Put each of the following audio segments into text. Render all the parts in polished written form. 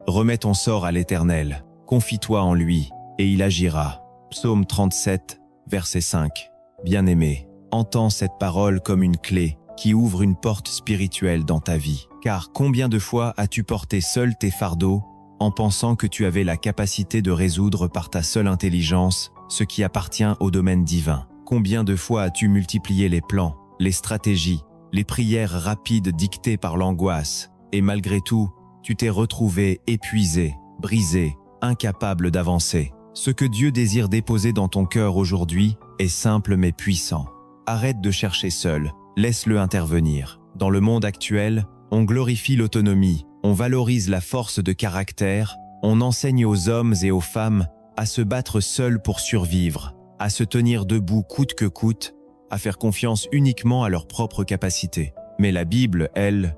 Remets ton sort à l'Éternel, confie-toi en lui, et il agira. Psaume 37, verset 5. Bien-aimé, entends cette parole comme une clé qui ouvre une porte spirituelle dans ta vie. Car combien de fois as-tu porté seul tes fardeaux en pensant que tu avais la capacité de résoudre par ta seule intelligence ce qui appartient au domaine divin? Combien de fois as-tu multiplié les plans, les stratégies, les prières rapides dictées par l'angoisse, et malgré tout, tu t'es retrouvé épuisé, brisé, incapable d'avancer? Ce que Dieu désire déposer dans ton cœur aujourd'hui est simple mais puissant. Arrête de chercher seul, laisse-le intervenir. Dans le monde actuel, on glorifie l'autonomie, on valorise la force de caractère, on enseigne aux hommes et aux femmes à se battre seuls pour survivre, à se tenir debout coûte que coûte, à faire confiance uniquement à leurs propres capacités. Mais la Bible, elle,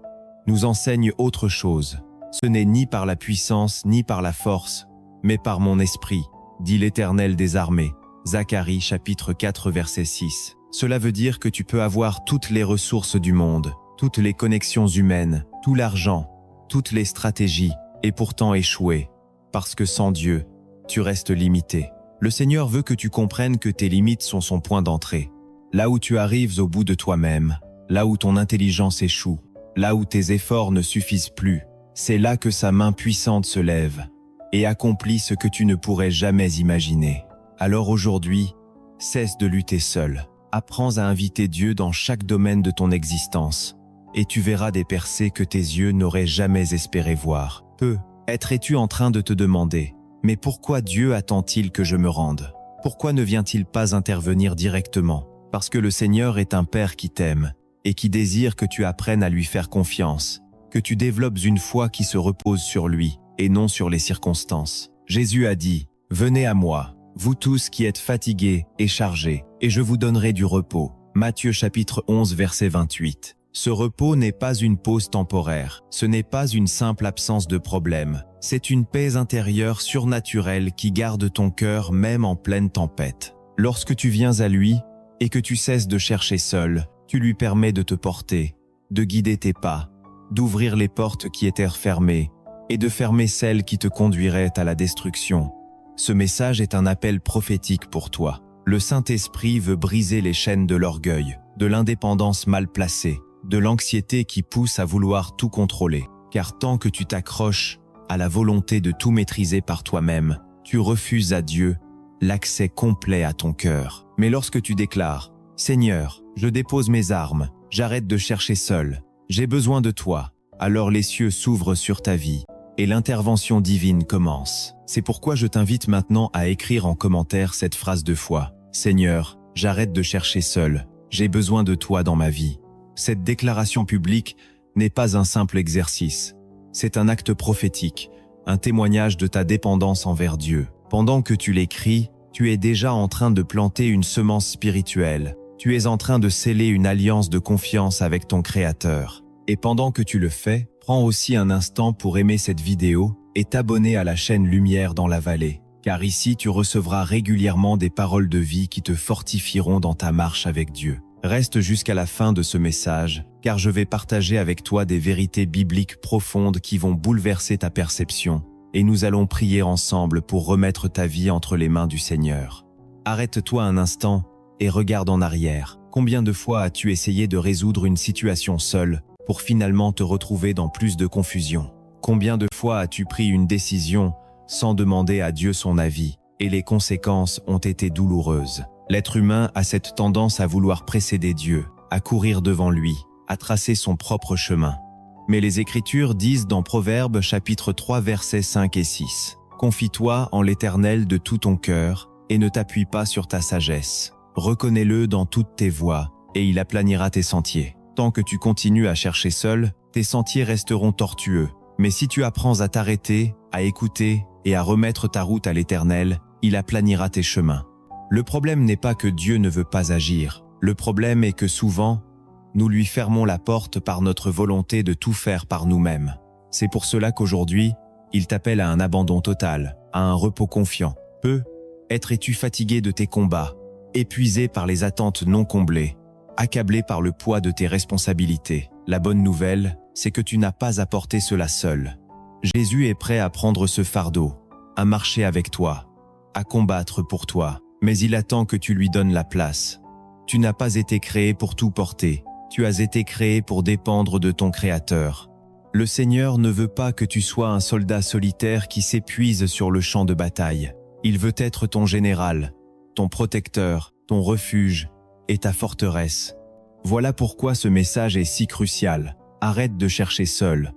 nous enseigne autre chose. Ce n'est ni par la puissance ni par la force, mais par mon esprit, dit l'Éternel des armées. Zacharie chapitre 4 verset 6. Cela veut dire que tu peux avoir toutes les ressources du monde, toutes les connexions humaines, tout l'argent, toutes les stratégies, et pourtant échouer. Parce que sans Dieu, tu restes limité. Le Seigneur veut que tu comprennes que tes limites sont son point d'entrée. Là où tu arrives au bout de toi-même, là où ton intelligence échoue, là où tes efforts ne suffisent plus, c'est là que sa main puissante se lève et accomplit ce que tu ne pourrais jamais imaginer. Alors aujourd'hui, cesse de lutter seul. Apprends à inviter Dieu dans chaque domaine de ton existence, et tu verras des percées que tes yeux n'auraient jamais espéré voir. Es-tu en train de te demander, mais pourquoi Dieu attend-il que je me rende? Pourquoi ne vient-il pas intervenir directement? Parce que le Seigneur est un Père qui t'aime, et qui désire que tu apprennes à lui faire confiance, que tu développes une foi qui se repose sur lui, et non sur les circonstances. Jésus a dit, « Venez à moi, vous tous qui êtes fatigués et chargés, et je vous donnerai du repos. » Matthieu chapitre 11 verset 28. Ce repos n'est pas une pause temporaire, ce n'est pas une simple absence de problème, c'est une paix intérieure surnaturelle qui garde ton cœur même en pleine tempête. Lorsque tu viens à lui, et que tu cesses de chercher seul, tu lui permets de te porter, de guider tes pas, d'ouvrir les portes qui étaient fermées, et de fermer celles qui te conduiraient à la destruction. Ce message est un appel prophétique pour toi. Le Saint-Esprit veut briser les chaînes de l'orgueil, de l'indépendance mal placée, de l'anxiété qui pousse à vouloir tout contrôler. Car tant que tu t'accroches à la volonté de tout maîtriser par toi-même, tu refuses à Dieu l'accès complet à ton cœur. Mais lorsque tu déclares « Seigneur, je dépose mes armes, j'arrête de chercher seul, j'ai besoin de toi », alors les cieux s'ouvrent sur ta vie et l'intervention divine commence. C'est pourquoi je t'invite maintenant à écrire en commentaire cette phrase de foi. « Seigneur, j'arrête de chercher seul, j'ai besoin de toi dans ma vie. » Cette déclaration publique n'est pas un simple exercice. C'est un acte prophétique, un témoignage de ta dépendance envers Dieu. Pendant que tu l'écris, tu es déjà en train de planter une semence spirituelle. Tu es en train de sceller une alliance de confiance avec ton Créateur. Et pendant que tu le fais, prends aussi un instant pour aimer cette vidéo et t'abonner à la chaîne Lumière dans la vallée. Car ici, tu recevras régulièrement des paroles de vie qui te fortifieront dans ta marche avec Dieu. Reste jusqu'à la fin de ce message, car je vais partager avec toi des vérités bibliques profondes qui vont bouleverser ta perception, et nous allons prier ensemble pour remettre ta vie entre les mains du Seigneur. Arrête-toi un instant et regarde en arrière. Combien de fois as-tu essayé de résoudre une situation seule pour finalement te retrouver dans plus de confusion? Combien de fois as-tu pris une décision sans demander à Dieu son avis, et les conséquences ont été douloureuses? L'être humain a cette tendance à vouloir précéder Dieu, à courir devant lui, à tracer son propre chemin. Mais les Écritures disent dans Proverbes chapitre 3 versets 5 et 6 « Confie-toi en l'Éternel de tout ton cœur et ne t'appuie pas sur ta sagesse. Reconnais-le dans toutes tes voies et il aplanira tes sentiers. » Tant que tu continues à chercher seul, tes sentiers resteront tortueux. Mais si tu apprends à t'arrêter, à écouter et à remettre ta route à l'Éternel, il aplanira tes chemins. Le problème n'est pas que Dieu ne veut pas agir. Le problème est que souvent, nous lui fermons la porte par notre volonté de tout faire par nous-mêmes. C'est pour cela qu'aujourd'hui, il t'appelle à un abandon total, à un repos confiant. Es-tu fatigué de tes combats, épuisé par les attentes non comblées, accablé par le poids de tes responsabilités? La bonne nouvelle, c'est que tu n'as pas à porter cela seul. Jésus est prêt à prendre ce fardeau, à marcher avec toi, à combattre pour toi, mais il attend que tu lui donnes la place. Tu n'as pas été créé pour tout porter, tu as été créé pour dépendre de ton Créateur. Le Seigneur ne veut pas que tu sois un soldat solitaire qui s'épuise sur le champ de bataille. Il veut être ton général, ton protecteur, ton refuge et ta forteresse. Voilà pourquoi ce message est si crucial. Arrête de chercher seul,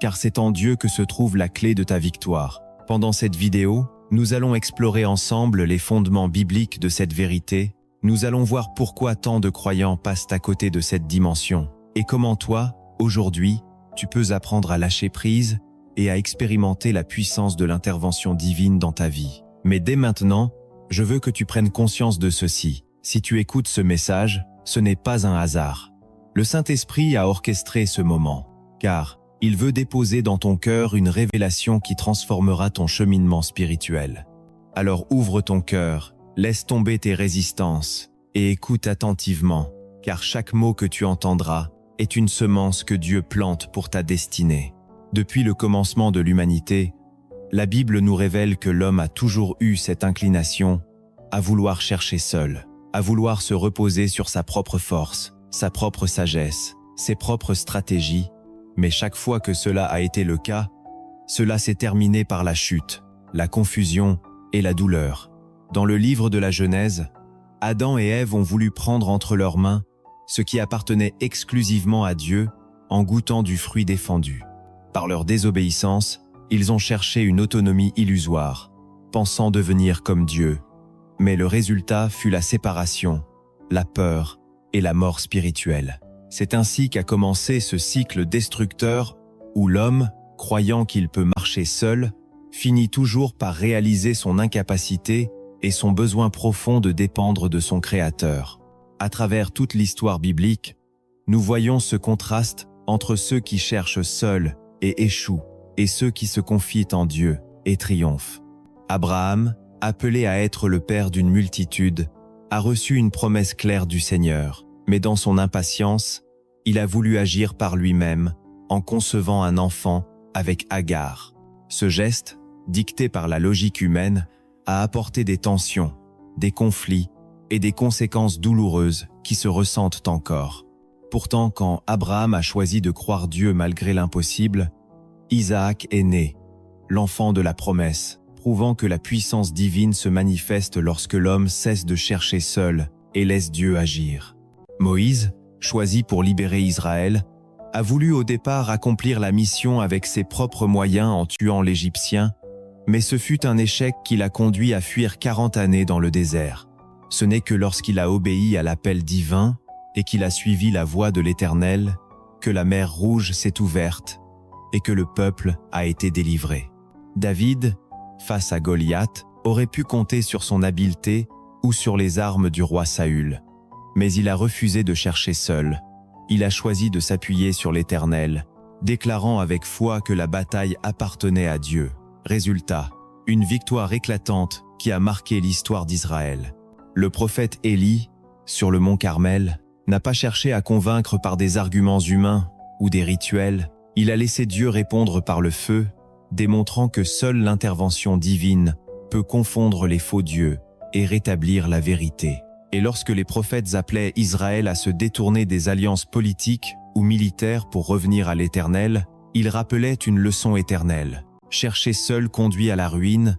car c'est en Dieu que se trouve la clé de ta victoire. Pendant cette vidéo, nous allons explorer ensemble les fondements bibliques de cette vérité. Nous allons voir pourquoi tant de croyants passent à côté de cette dimension et comment toi, aujourd'hui, tu peux apprendre à lâcher prise et à expérimenter la puissance de l'intervention divine dans ta vie. Mais dès maintenant, je veux que tu prennes conscience de ceci. Si tu écoutes ce message, ce n'est pas un hasard. Le Saint-Esprit a orchestré ce moment, car il veut déposer dans ton cœur une révélation qui transformera ton cheminement spirituel. Alors ouvre ton cœur, laisse tomber tes résistances et écoute attentivement, car chaque mot que tu entendras est une semence que Dieu plante pour ta destinée. Depuis le commencement de l'humanité, la Bible nous révèle que l'homme a toujours eu cette inclination à vouloir chercher seul, à vouloir se reposer sur sa propre force, sa propre sagesse, ses propres stratégies, mais chaque fois que cela a été le cas, cela s'est terminé par la chute, la confusion et la douleur. Dans le livre de la Genèse, Adam et Ève ont voulu prendre entre leurs mains ce qui appartenait exclusivement à Dieu en goûtant du fruit défendu. Par leur désobéissance, ils ont cherché une autonomie illusoire, pensant devenir comme Dieu. Mais le résultat fut la séparation, la peur et la mort spirituelle. C'est ainsi qu'a commencé ce cycle destructeur où l'homme, croyant qu'il peut marcher seul, finit toujours par réaliser son incapacité et son besoin profond de dépendre de son Créateur. À travers toute l'histoire biblique, nous voyons ce contraste entre ceux qui cherchent seuls et échouent et ceux qui se confient en Dieu et triomphent. Abraham, appelé à être le père d'une multitude, a reçu une promesse claire du Seigneur, mais dans son impatience, il a voulu agir par lui-même en concevant un enfant avec Agar. Ce geste, dicté par la logique humaine, a apporté des tensions, des conflits et des conséquences douloureuses qui se ressentent encore. Pourtant, quand Abraham a choisi de croire Dieu malgré l'impossible, Isaac est né, l'enfant de la promesse, prouvant que la puissance divine se manifeste lorsque l'homme cesse de chercher seul et laisse Dieu agir. Moïse, choisi pour libérer Israël, a voulu au départ accomplir la mission avec ses propres moyens en tuant l'Égyptien, mais ce fut un échec qui l'a conduit à fuir 40 années dans le désert. Ce n'est que lorsqu'il a obéi à l'appel divin et qu'il a suivi la voie de l'Éternel que la mer Rouge s'est ouverte et que le peuple a été délivré. David, face à Goliath, aurait pu compter sur son habileté ou sur les armes du roi Saül. Mais il a refusé de chercher seul. Il a choisi de s'appuyer sur l'Éternel, déclarant avec foi que la bataille appartenait à Dieu. Résultat, une victoire éclatante qui a marqué l'histoire d'Israël. Le prophète Élie, sur le mont Carmel, n'a pas cherché à convaincre par des arguments humains ou des rituels. Il a laissé Dieu répondre par le feu, démontrant que seule l'intervention divine peut confondre les faux dieux et rétablir la vérité. Et lorsque les prophètes appelaient Israël à se détourner des alliances politiques ou militaires pour revenir à l'Éternel, ils rappelaient une leçon éternelle. Chercher seul conduit à la ruine,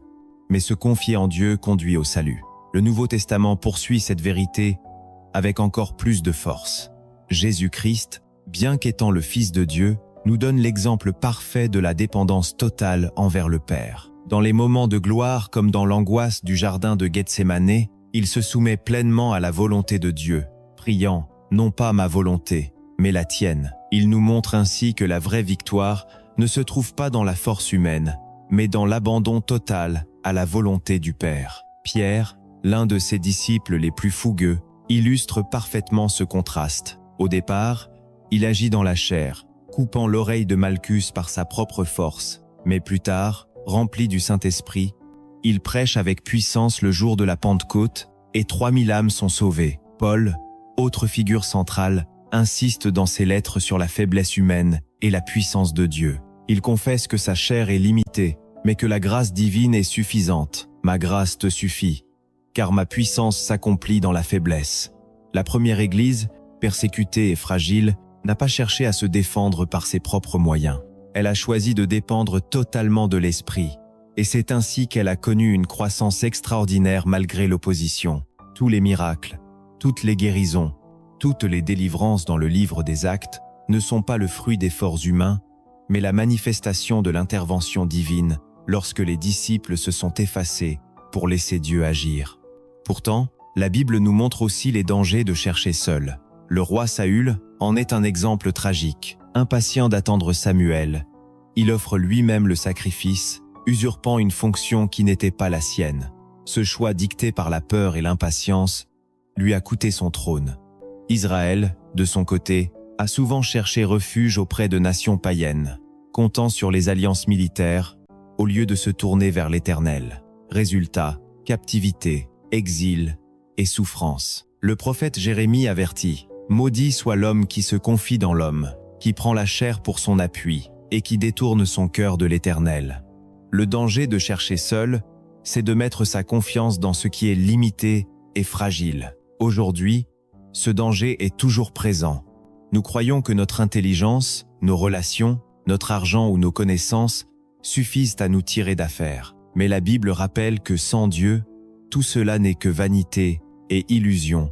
mais se confier en Dieu conduit au salut. Le Nouveau Testament poursuit cette vérité avec encore plus de force. Jésus-Christ, bien qu'étant le Fils de Dieu, nous donne l'exemple parfait de la dépendance totale envers le Père. Dans les moments de gloire comme dans l'angoisse du jardin de Gethsémanée, il se soumet pleinement à la volonté de Dieu, priant « Non pas ma volonté, mais la tienne ». Il nous montre ainsi que la vraie victoire ne se trouve pas dans la force humaine, mais dans l'abandon total à la volonté du Père. Pierre, l'un de ses disciples les plus fougueux, illustre parfaitement ce contraste. Au départ, il agit dans la chair, coupant l'oreille de Malchus par sa propre force, mais plus tard, rempli du Saint-Esprit, il prêche avec puissance le jour de la Pentecôte et 3000 âmes sont sauvées. Paul, autre figure centrale, insiste dans ses lettres sur la faiblesse humaine et la puissance de Dieu. Il confesse que sa chair est limitée, mais que la grâce divine est suffisante. Ma grâce te suffit, car ma puissance s'accomplit dans la faiblesse. La première Église, persécutée et fragile, n'a pas cherché à se défendre par ses propres moyens. Elle a choisi de dépendre totalement de l'Esprit. Et c'est ainsi qu'elle a connu une croissance extraordinaire malgré l'opposition. Tous les miracles, toutes les guérisons, toutes les délivrances dans le livre des Actes ne sont pas le fruit d'efforts humains, mais la manifestation de l'intervention divine lorsque les disciples se sont effacés pour laisser Dieu agir. Pourtant, la Bible nous montre aussi les dangers de chercher seul. Le roi Saül en est un exemple tragique. Impatient d'attendre Samuel, il offre lui-même le sacrifice, usurpant une fonction qui n'était pas la sienne. Ce choix dicté par la peur et l'impatience lui a coûté son trône. Israël, de son côté, a souvent cherché refuge auprès de nations païennes, comptant sur les alliances militaires, au lieu de se tourner vers l'Éternel. Résultat, captivité, exil et souffrance. Le prophète Jérémie avertit « Maudit soit l'homme qui se confie dans l'homme, qui prend la chair pour son appui et qui détourne son cœur de l'Éternel. » Le danger de chercher seul, c'est de mettre sa confiance dans ce qui est limité et fragile. Aujourd'hui, ce danger est toujours présent. Nous croyons que notre intelligence, nos relations, notre argent ou nos connaissances suffisent à nous tirer d'affaire. Mais la Bible rappelle que sans Dieu, tout cela n'est que vanité et illusion.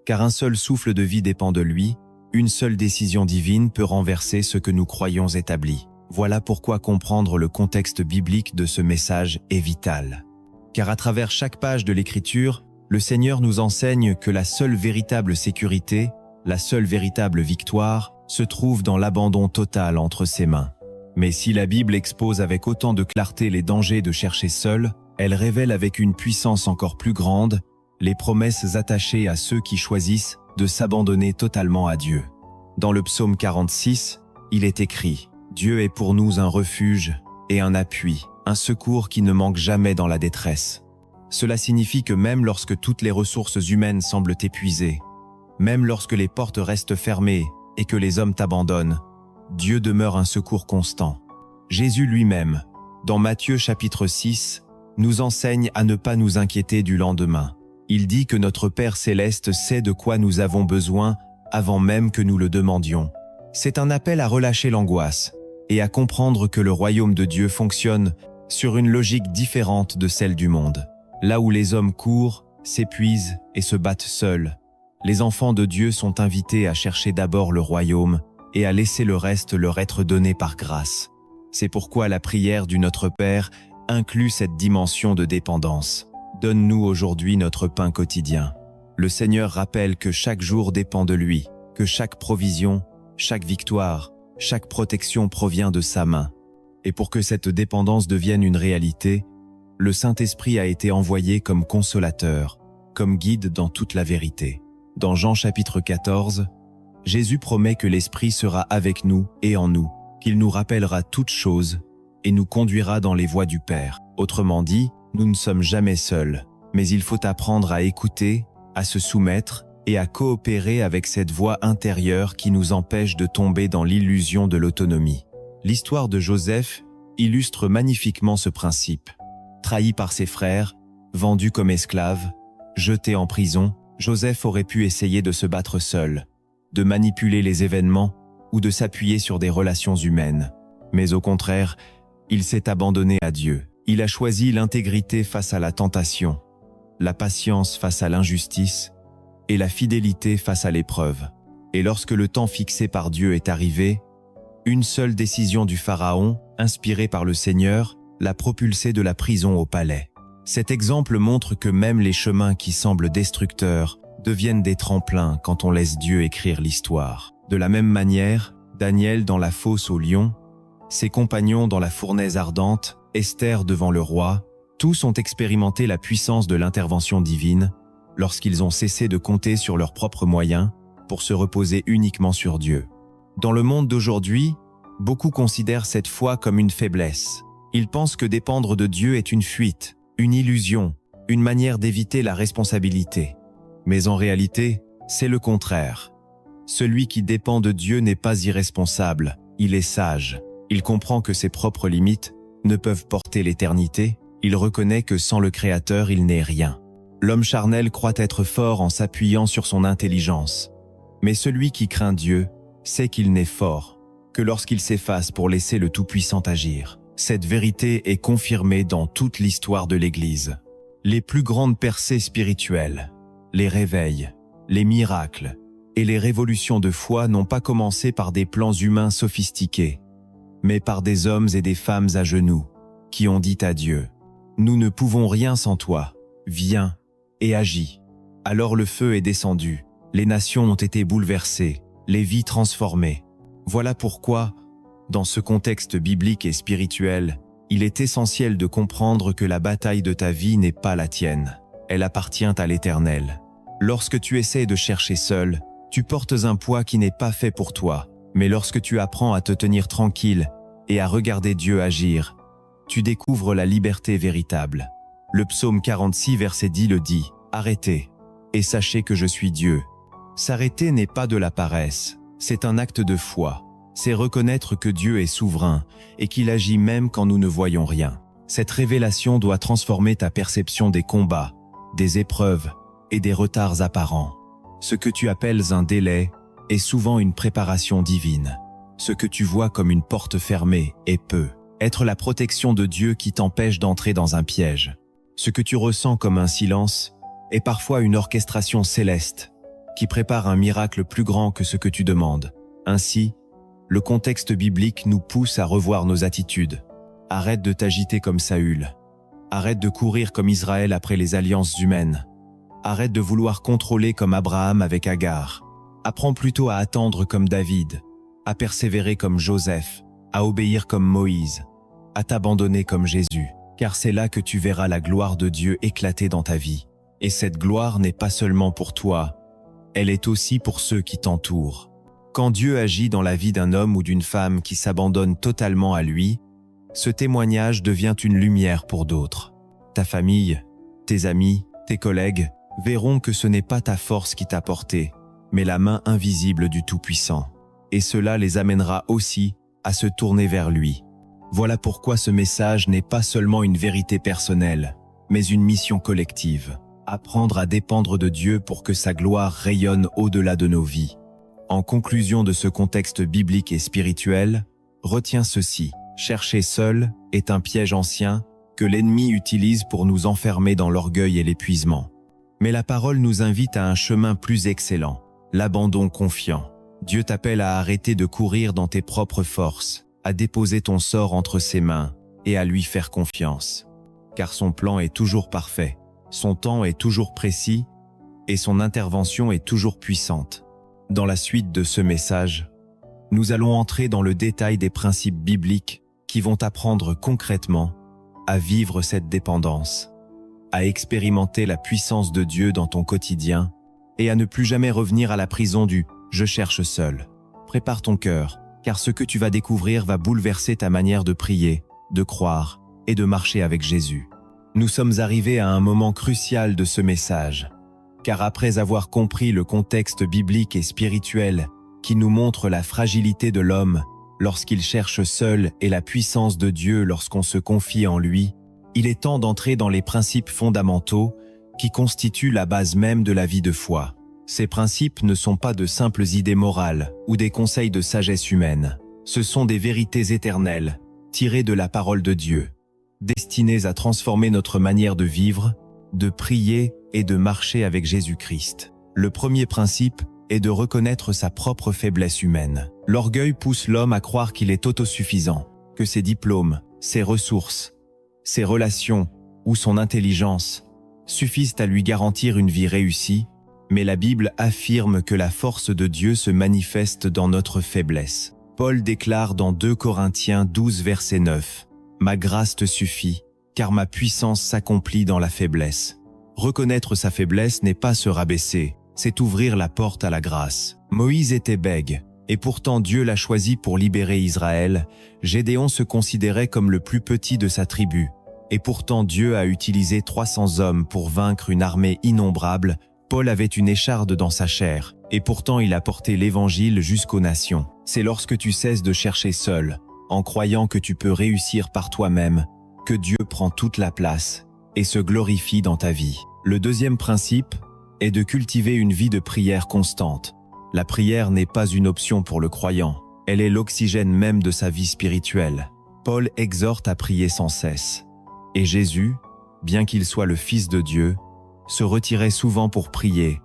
Car un seul souffle de vie dépend de lui, une seule décision divine peut renverser ce que nous croyons établi. Voilà pourquoi comprendre le contexte biblique de ce message est vital. Car à travers chaque page de l'Écriture, le Seigneur nous enseigne que la seule véritable sécurité, la seule véritable victoire, se trouve dans l'abandon total entre ses mains. Mais si la Bible expose avec autant de clarté les dangers de chercher seul, elle révèle avec une puissance encore plus grande les promesses attachées à ceux qui choisissent de s'abandonner totalement à Dieu. Dans le psaume 46, il est écrit « Dieu est pour nous un refuge et un appui, un secours qui ne manque jamais dans la détresse. » Cela signifie que même lorsque toutes les ressources humaines semblent épuisées, même lorsque les portes restent fermées et que les hommes t'abandonnent, Dieu demeure un secours constant. Jésus lui-même, dans Matthieu chapitre 6, nous enseigne à ne pas nous inquiéter du lendemain. Il dit que notre Père céleste sait de quoi nous avons besoin avant même que nous le demandions. C'est un appel à relâcher l'angoisse et à comprendre que le royaume de Dieu fonctionne sur une logique différente de celle du monde. Là où les hommes courent, s'épuisent et se battent seuls, les enfants de Dieu sont invités à chercher d'abord le royaume et à laisser le reste leur être donné par grâce. C'est pourquoi la prière du Notre Père inclut cette dimension de dépendance. Donne-nous aujourd'hui notre pain quotidien. Le Seigneur rappelle que chaque jour dépend de lui, que chaque provision, chaque victoire, chaque protection provient de sa main. Et pour que cette dépendance devienne une réalité, le Saint-Esprit a été envoyé comme consolateur, comme guide dans toute la vérité. Dans Jean chapitre 14, Jésus promet que l'Esprit sera avec nous et en nous, qu'il nous rappellera toutes choses et nous conduira dans les voies du Père. Autrement dit, nous ne sommes jamais seuls, mais il faut apprendre à écouter, à se soumettre et à coopérer avec cette voix intérieure qui nous empêche de tomber dans l'illusion de l'autonomie. L'histoire de Joseph illustre magnifiquement ce principe. Trahi par ses frères, vendu comme esclave, jeté en prison, Joseph aurait pu essayer de se battre seul, de manipuler les événements ou de s'appuyer sur des relations humaines. Mais au contraire, il s'est abandonné à Dieu. Il a choisi l'intégrité face à la tentation, la patience face à l'injustice et la fidélité face à l'épreuve. Et lorsque le temps fixé par Dieu est arrivé, une seule décision du Pharaon, inspirée par le Seigneur, l'a propulsé de la prison au palais. Cet exemple montre que même les chemins qui semblent destructeurs deviennent des tremplins quand on laisse Dieu écrire l'histoire. De la même manière, Daniel dans la fosse au lion, ses compagnons dans la fournaise ardente, Esther devant le roi, tous ont expérimenté la puissance de l'intervention divine lorsqu'ils ont cessé de compter sur leurs propres moyens pour se reposer uniquement sur Dieu. Dans le monde d'aujourd'hui, beaucoup considèrent cette foi comme une faiblesse. Ils pensent que dépendre de Dieu est une fuite, une illusion, une manière d'éviter la responsabilité. Mais en réalité, c'est le contraire. Celui qui dépend de Dieu n'est pas irresponsable, il est sage. Il comprend que ses propres limites ne peuvent porter l'éternité. Il reconnaît que sans le Créateur, il n'est rien. L'homme charnel croit être fort en s'appuyant sur son intelligence. Mais celui qui craint Dieu sait qu'il n'est fort que lorsqu'il s'efface pour laisser le Tout-Puissant agir. Cette vérité est confirmée dans toute l'histoire de l'Église. Les plus grandes percées spirituelles, les réveils, les miracles et les révolutions de foi n'ont pas commencé par des plans humains sophistiqués, mais par des hommes et des femmes à genoux qui ont dit à Dieu « Nous ne pouvons rien sans toi, viens et agis ». Alors le feu est descendu, les nations ont été bouleversées, les vies transformées. Voilà pourquoi, dans ce contexte biblique et spirituel, il est essentiel de comprendre que la bataille de ta vie n'est pas la tienne. Elle appartient à l'Éternel. Lorsque tu essaies de chercher seul, tu portes un poids qui n'est pas fait pour toi. Mais lorsque tu apprends à te tenir tranquille et à regarder Dieu agir, tu découvres la liberté véritable. Le psaume 46 verset 10 le dit « Arrêtez, et sachez que je suis Dieu ». S'arrêter n'est pas de la paresse, c'est un acte de foi. C'est reconnaître que Dieu est souverain et qu'il agit même quand nous ne voyons rien. Cette révélation doit transformer ta perception des combats, des épreuves et des retards apparents. Ce que tu appelles un délai est souvent une préparation divine. Ce que tu vois comme une porte fermée peut être la protection de Dieu qui t'empêche d'entrer dans un piège. Ce que tu ressens comme un silence est parfois une orchestration céleste qui prépare un miracle plus grand que ce que tu demandes. Ainsi, le contexte biblique nous pousse à revoir nos attitudes. Arrête de t'agiter comme Saül. Arrête de courir comme Israël après les alliances humaines. Arrête de vouloir contrôler comme Abraham avec Agar. Apprends plutôt à attendre comme David, à persévérer comme Joseph, à obéir comme Moïse, à t'abandonner comme Jésus, car c'est là que tu verras la gloire de Dieu éclater dans ta vie. Et cette gloire n'est pas seulement pour toi, elle est aussi pour ceux qui t'entourent. Quand Dieu agit dans la vie d'un homme ou d'une femme qui s'abandonne totalement à lui, ce témoignage devient une lumière pour d'autres. Ta famille, tes amis, tes collègues verront que ce n'est pas ta force qui t'a porté, mais la main invisible du Tout-Puissant. Et cela les amènera aussi à se tourner vers lui. Voilà pourquoi ce message n'est pas seulement une vérité personnelle, mais une mission collective. Apprendre à dépendre de Dieu pour que sa gloire rayonne au-delà de nos vies. En conclusion de ce contexte biblique et spirituel, retiens ceci. Chercher seul est un piège ancien que l'ennemi utilise pour nous enfermer dans l'orgueil et l'épuisement. Mais la parole nous invite à un chemin plus excellent, l'abandon confiant. Dieu t'appelle à arrêter de courir dans tes propres forces, à déposer ton sort entre ses mains et à lui faire confiance. Car son plan est toujours parfait, son temps est toujours précis et son intervention est toujours puissante. Dans la suite de ce message, nous allons entrer dans le détail des principes bibliques qui vont t'apprendre concrètement à vivre cette dépendance, à expérimenter la puissance de Dieu dans ton quotidien et à ne plus jamais revenir à la prison du « je cherche seul ». Prépare ton cœur, car ce que tu vas découvrir va bouleverser ta manière de prier, de croire et de marcher avec Jésus. Nous sommes arrivés à un moment crucial de ce message, car après avoir compris le contexte biblique et spirituel qui nous montre la fragilité de l'homme lorsqu'il cherche seul et la puissance de Dieu lorsqu'on se confie en lui, il est temps d'entrer dans les principes fondamentaux qui constituent la base même de la vie de foi. Ces principes ne sont pas de simples idées morales ou des conseils de sagesse humaine. Ce sont des vérités éternelles, tirées de la parole de Dieu, destinées à transformer notre manière de vivre, de prier et de marcher avec Jésus-Christ. Le premier principe est de reconnaître sa propre faiblesse humaine. L'orgueil pousse l'homme à croire qu'il est autosuffisant, que ses diplômes, ses ressources, ses relations ou son intelligence suffisent à lui garantir une vie réussie, mais la Bible affirme que la force de Dieu se manifeste dans notre faiblesse. Paul déclare dans 2 Corinthiens 12 verset 9 « Ma grâce te suffit, car ma puissance s'accomplit dans la faiblesse ». Reconnaître sa faiblesse n'est pas se rabaisser, c'est ouvrir la porte à la grâce. Moïse était bègue, et pourtant Dieu l'a choisi pour libérer Israël. Gédéon se considérait comme le plus petit de sa tribu, et pourtant Dieu a utilisé 300 hommes pour vaincre une armée innombrable. Paul avait une écharde dans sa chair, et pourtant il a porté l'évangile jusqu'aux nations. C'est lorsque tu cesses de chercher seul en croyant que tu peux réussir par toi-même, que Dieu prend toute la place et se glorifie dans ta vie. Le deuxième principe est de cultiver une vie de prière constante. La prière n'est pas une option pour le croyant, elle est l'oxygène même de sa vie spirituelle. Paul exhorte à prier sans cesse. Et Jésus, bien qu'il soit le Fils de Dieu, se retirait souvent pour prier,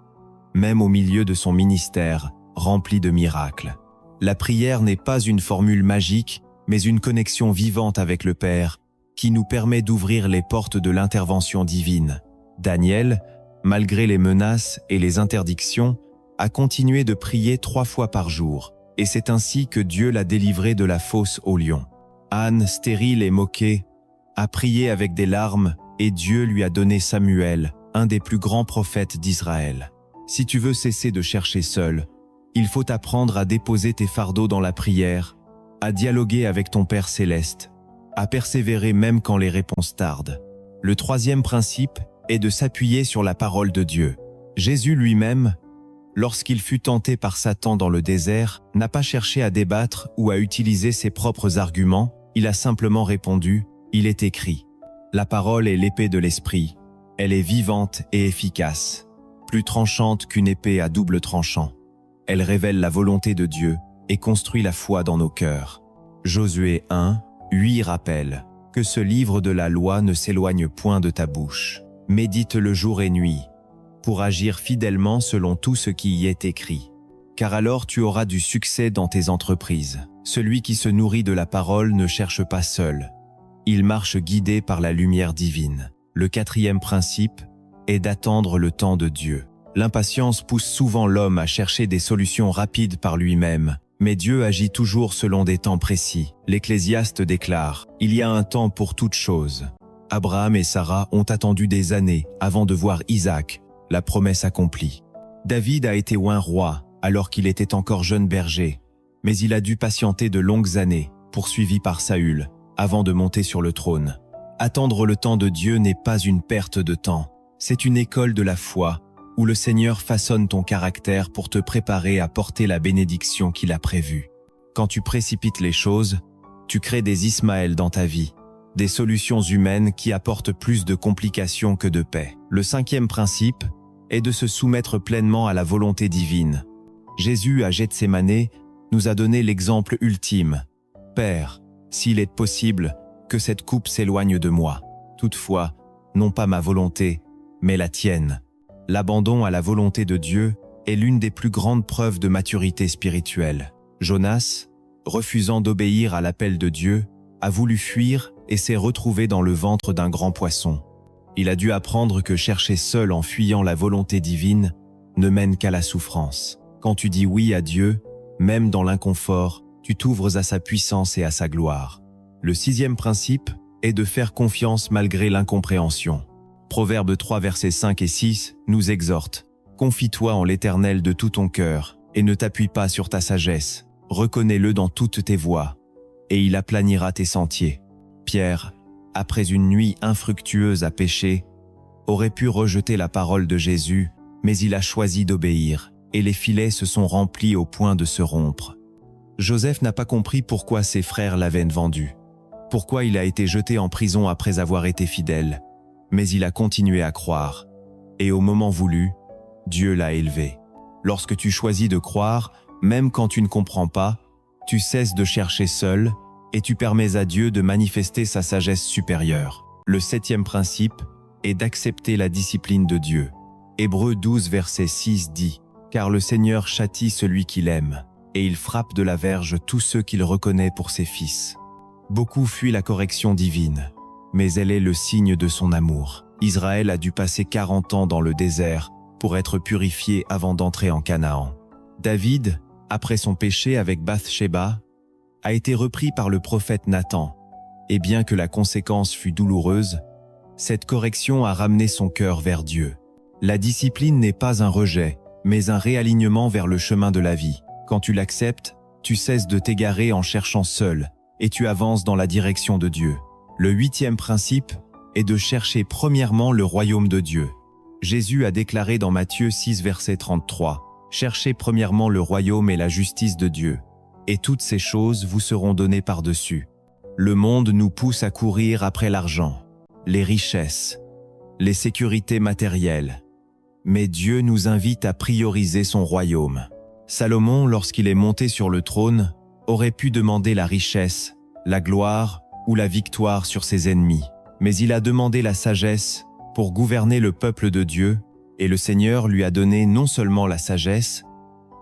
même au milieu de son ministère rempli de miracles. La prière n'est pas une formule magique, mais une connexion vivante avec le Père, qui nous permet d'ouvrir les portes de l'intervention divine. Daniel, malgré les menaces et les interdictions, a continué de prier 3 fois par jour, et c'est ainsi que Dieu l'a délivré de la fosse au lion. Anne, stérile et moquée, a prié avec des larmes, et Dieu lui a donné Samuel, un des plus grands prophètes d'Israël. Si tu veux cesser de chercher seul, il faut apprendre à déposer tes fardeaux dans la prière, à dialoguer avec ton Père céleste, à persévérer même quand les réponses tardent. Le troisième principe est de s'appuyer sur la parole de Dieu. Jésus lui-même, lorsqu'il fut tenté par Satan dans le désert, n'a pas cherché à débattre ou à utiliser ses propres arguments, il a simplement répondu « Il est écrit ». La parole est l'épée de l'esprit. Elle est vivante et efficace, plus tranchante qu'une épée à double tranchant. Elle révèle la volonté de Dieu et construit la foi dans nos cœurs. Josué 1:8 rappelle que ce livre de la loi ne s'éloigne point de ta bouche. Médite-le jour et nuit, pour agir fidèlement selon tout ce qui y est écrit. Car alors tu auras du succès dans tes entreprises. Celui qui se nourrit de la parole ne cherche pas seul. Il marche guidé par la lumière divine. Le quatrième principe est d'attendre le temps de Dieu. L'impatience pousse souvent l'homme à chercher des solutions rapides par lui-même, mais Dieu agit toujours selon des temps précis. L'Ecclésiaste déclare « Il y a un temps pour toute chose ». Abraham et Sarah ont attendu des années avant de voir Isaac, la promesse accomplie. David a été oint roi alors qu'il était encore jeune berger, mais il a dû patienter de longues années, poursuivi par Saül, avant de monter sur le trône. Attendre le temps de Dieu n'est pas une perte de temps, c'est une école de la foi où le Seigneur façonne ton caractère pour te préparer à porter la bénédiction qu'il a prévue. Quand tu précipites les choses, tu crées des Ismaël dans ta vie, des solutions humaines qui apportent plus de complications que de paix. Le cinquième principe est de se soumettre pleinement à la volonté divine. Jésus à Gethsémanée nous a donné l'exemple ultime. « Père, s'il est possible, que cette coupe s'éloigne de moi. Toutefois, non pas ma volonté, mais la tienne. » L'abandon à la volonté de Dieu est l'une des plus grandes preuves de maturité spirituelle. Jonas, refusant d'obéir à l'appel de Dieu, a voulu fuir et s'est retrouvé dans le ventre d'un grand poisson. Il a dû apprendre que chercher seul en fuyant la volonté divine ne mène qu'à la souffrance. Quand tu dis oui à Dieu, même dans l'inconfort, tu t'ouvres à sa puissance et à sa gloire. Le sixième principe est de faire confiance malgré l'incompréhension. Proverbe 3 versets 5 et 6 nous exhorte « Confie-toi en l'Éternel de tout ton cœur et ne t'appuie pas sur ta sagesse. Reconnais-le dans toutes tes voies et il aplanira tes sentiers. » Pierre, après une nuit infructueuse à pécher, aurait pu rejeter la parole de Jésus, mais il a choisi d'obéir et les filets se sont remplis au point de se rompre. Joseph n'a pas compris pourquoi ses frères l'avaient vendu, pourquoi il a été jeté en prison après avoir été fidèle. Mais il a continué à croire, et au moment voulu, Dieu l'a élevé. Lorsque tu choisis de croire, même quand tu ne comprends pas, tu cesses de chercher seul et tu permets à Dieu de manifester sa sagesse supérieure. Le septième principe est d'accepter la discipline de Dieu. Hébreux 12 verset 6 dit « Car le Seigneur châtie celui qu'il aime, et il frappe de la verge tous ceux qu'il reconnaît pour ses fils. » Beaucoup fuient la correction divine, mais elle est le signe de son amour. Israël a dû passer 40 ans dans le désert pour être purifié avant d'entrer en Canaan. David, après son péché avec Bathsheba, a été repris par le prophète Nathan, et bien que la conséquence fût douloureuse, cette correction a ramené son cœur vers Dieu. La discipline n'est pas un rejet, mais un réalignement vers le chemin de la vie. Quand tu l'acceptes, tu cesses de t'égarer en cherchant seul, et tu avances dans la direction de Dieu. Le huitième principe est de chercher premièrement le royaume de Dieu. Jésus a déclaré dans Matthieu 6 verset 33 « Cherchez premièrement le royaume et la justice de Dieu, et toutes ces choses vous seront données par-dessus. Le monde nous pousse à courir après l'argent, les richesses, les sécurités matérielles. Mais Dieu nous invite à prioriser son royaume. Salomon, lorsqu'il est monté sur le trône, aurait pu demander la richesse, la gloire ou la victoire sur ses ennemis. Mais il a demandé la sagesse pour gouverner le peuple de Dieu, et le Seigneur lui a donné non seulement la sagesse,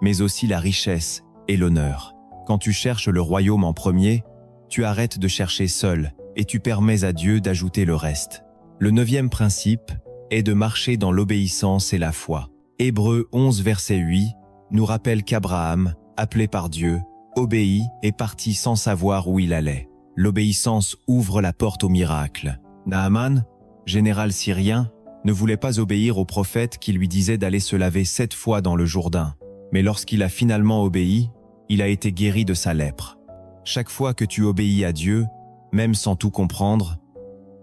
mais aussi la richesse et l'honneur. Quand tu cherches le royaume en premier, tu arrêtes de chercher seul et tu permets à Dieu d'ajouter le reste. Le 9e principe est de marcher dans l'obéissance et la foi. Hébreux 11 verset 8 nous rappelle qu'Abraham, appelé par Dieu, obéit et partit sans savoir où il allait. L'obéissance ouvre la porte au miracle. Naaman, général syrien, ne voulait pas obéir au prophète qui lui disait d'aller se laver 7 fois dans le Jourdain. Mais lorsqu'il a finalement obéi, il a été guéri de sa lèpre. Chaque fois que tu obéis à Dieu, même sans tout comprendre,